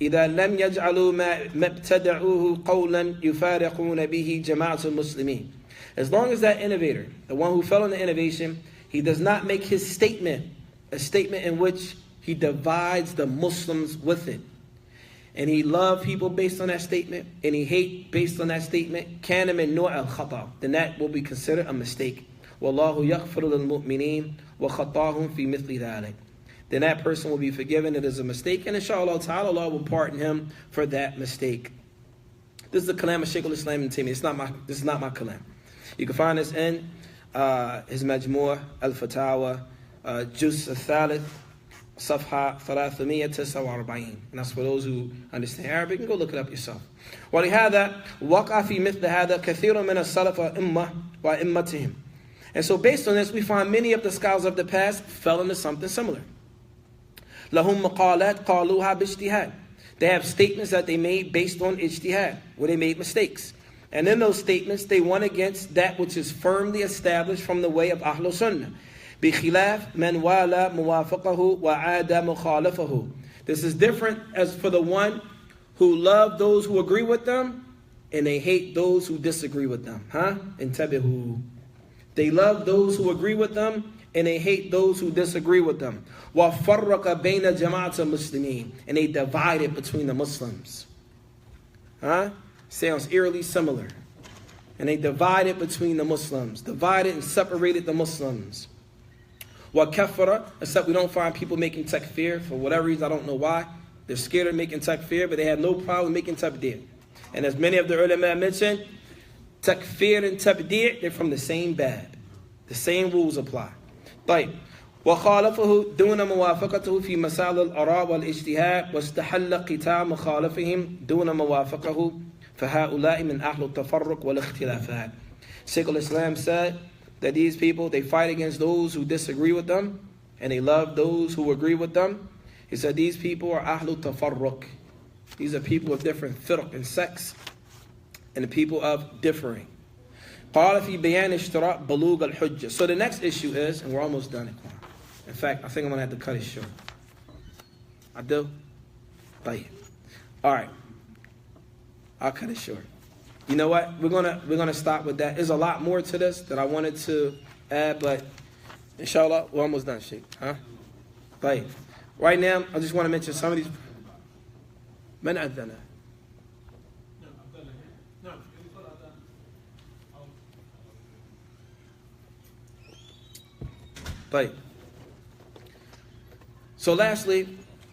إذا لم يجعلوا ما ابتدعوه قولا يفارقون به جماعة المسلمين. As long as that innovator, the one who fell into innovation, he does not make his statement a statement in which he divides the Muslims with it, and he loves people based on that statement, and he hate based on that statement, كان من نوع الخطأ, then that will be considered a mistake. والله يغفر للمؤمنين وخطاهم في مثل ذلك. Then that person will be forgiven. It is a mistake, and inshallah ta'ala, Allah will pardon him for that mistake. This is the kalam of Shaykh al-Islam ibn Taymiyyah. This is not my kalam. You can find this in his Majmu' al-Fatawa, Juz al-Thalith, Safha 349. And that's for those who understand Arabic. You can go look it up yourself. ولهذا وقع في مثل هذا كثير من السلف وأئمتهم. And so based on this, we find many of the scholars of the past fell into something similar. لهم مقالات قالوها باجتهاد. They have statements that they made based on ijtihad, where they made mistakes. And in those statements, they went against that which is firmly established from the way of Ahlul Sunnah. بخلاف من والى موافقه وعاد مخالفه. This is different as for the one who love those who agree with them, and they hate those who disagree with them. Intabihu. They love those who agree with them, and they hate those who disagree with them. وَفَرَّقَ بَيْنَ جَمَاعَةِ الْمُسْلِمِينَ. And they divided between the Muslims. Sounds eerily similar. And they divided between the Muslims. Divided and separated the Muslims. وَكَفَّرَ. Except we don't find people making takfir for whatever reason, I don't know why. They're scared of making takfir, but they have no problem making tabdi'. And as many of the ulama mentioned, takfir and tabdi', they're from the same bab. The same rules apply. طيب. وخالفه دون موافقته في مسائل الآراء والاجتهاد واستحل قتال مخالفهم دون موافقه فهؤلاء من أهل التفرق والاختلافات. Shaykh al-Islam said that these people, they fight against those who disagree with them, and they love those who agree with them. He said these people are أهل التفرق. These are people of different firq and sects, and the people of differing. قال في بيان اشتراط بلوغ الحجة. So the next issue is, and we're almost done. In fact, I think I'm going to have to cut it short. I do? طيب. All right. I'll cut it short. You know what? We're gonna stop with that. There's a lot more to this that I wanted to add, but inshallah, we're almost done, Sheikh. طيب. Right now, I just want to mention some of these. من أذن؟ طيب. So lastly,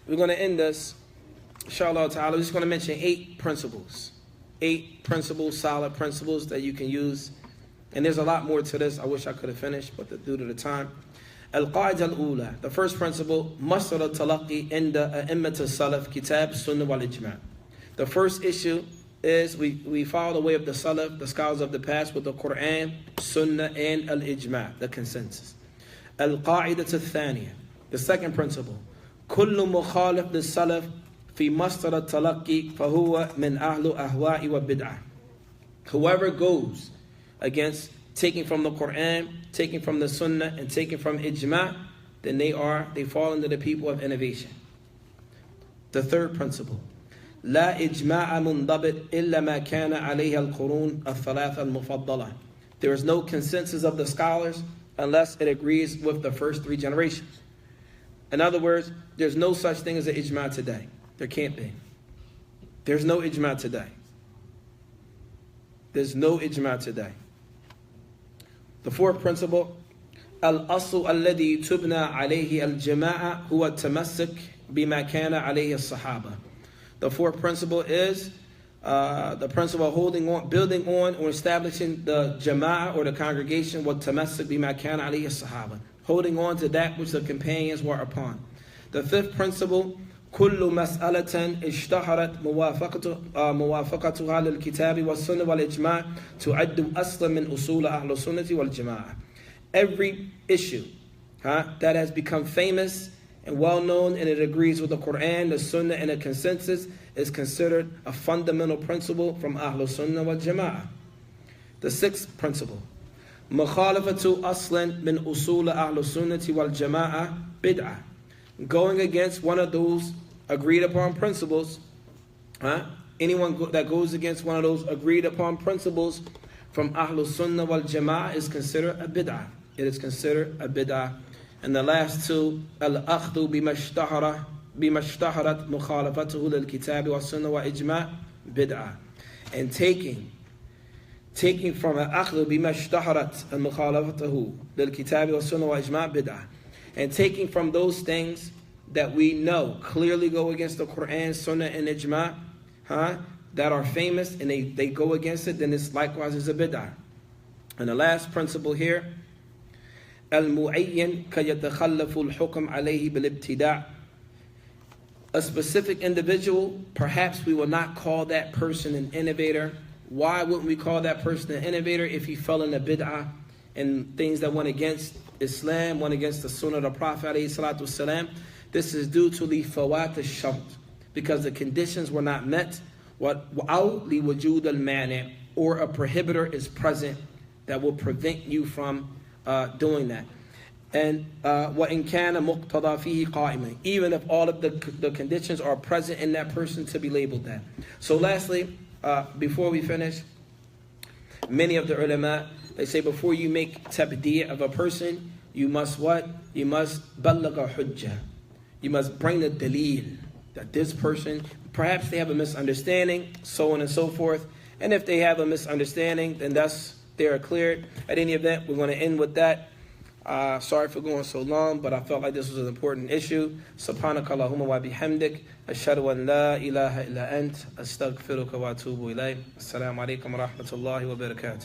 we're going to end this, inshallah ta'ala. We're just going to mention 8 principles. 8 principles, solid principles that you can use. And there's a lot more to this. I wish I could have finished, but due to the time. Al-Qaida al-Ula. The first principle, Masr al-Talaqi inda a'immat al-Salaf, Kitab, Sunnah wal-Ijma'. The first issue is we follow the way of the Salaf, the scholars of the past, with the Quran, Sunnah, and al-Ijma', the consensus. Al-Qa'idah al-Thaniya. The second principle, كل مخالف للسلف في مصدر التلقي فهو من أهل أهواء وبدعة. Whoever goes against taking from the Quran, taking from the Sunnah, and taking from Ijma', then they fall into the people of innovation. The third principle, لا إجماع منضبط إلا ما كان عليه القرون الثلاثة المفضلة. There is no consensus of the scholars unless it agrees with the first 3 generations. In other words, there's no such thing as an ijma' today. There can't be. There's no ijma today. There's no ijma today. The fourth principle, al-aslu alladhi tubna alayhi al-jama'a huwa tamassuk bima kana alayhi as-sahaba. The fourth principle is the principle of holding on, building on, or establishing the jama'ah or the congregation wa tamassuk bima kana alayhi as-sahaba. Holding on to that which the companions were upon. The fifth principle, كل مسألة اشتهرت موافقتها للكتاب والسنة والإجماع تعد أصلا من أصول أهل السنة والجماعة. Every issue that has become famous and well known and it agrees with the Quran, the Sunnah, and the consensus is considered a fundamental principle from Ahl Sunnah wal Jama'ah. The sixth principle, مخالفة أصلا من أصول أهل السنة والجماعة بدعة. Going against one of those agreed upon principles, anyone that goes against one of those agreed upon principles from Ahlul Sunnah wal Jama'ah is considered a bid'ah. It is considered a bid'ah. And the last two, al-akhdhu bima ishtaharat mukhalafatuhu lil-kitab wa sunnah wa ijma' bid'ah. And taking from al-akhdhu bima ishtaharat mukhalafatuhu lil-kitab wa sunnah wa ijma' bid'ah. And taking from those things that we know clearly go against the Quran, Sunnah, and Ijma', that are famous, and they go against it, then this likewise is a bid'ah. And the last principle here, al-mu'ayyan kayatakhalafu al-hukm alayhi bil-ibtida'. A specific individual, perhaps we will not call that person an innovator. Why wouldn't we call that person an innovator if he fell in a bid'ah and things that went against Islam, went against the Sunnah of the Prophet ﷺ? This is due to the fawat al-shart, because the conditions were not met. Without li wujud al-mani', or a prohibitor is present that will prevent you from doing that. And وَإِنْ كَانَ مُقْتَضَى فِيهِ قَائِمًا, even if all of the conditions are present in that person to be labeled that. So lastly, before we finish, many of the ulama, they say before you make tabdi' of a person, you must what? You must balagha hujjah. You must bring the dalil that this person, perhaps they have a misunderstanding, so on and so forth. And if they have a misunderstanding, then they are cleared. At any event, we're going to end with that. Sorry for going so long, but I felt like this was an important issue. Subhanaka Allahumma wa bihamdik. Ashhadu an la ilaha illa ant. Astaghfiruka wa atubu ilayk. Assalamu alaikum wa rahmatullahi wa barakatuh.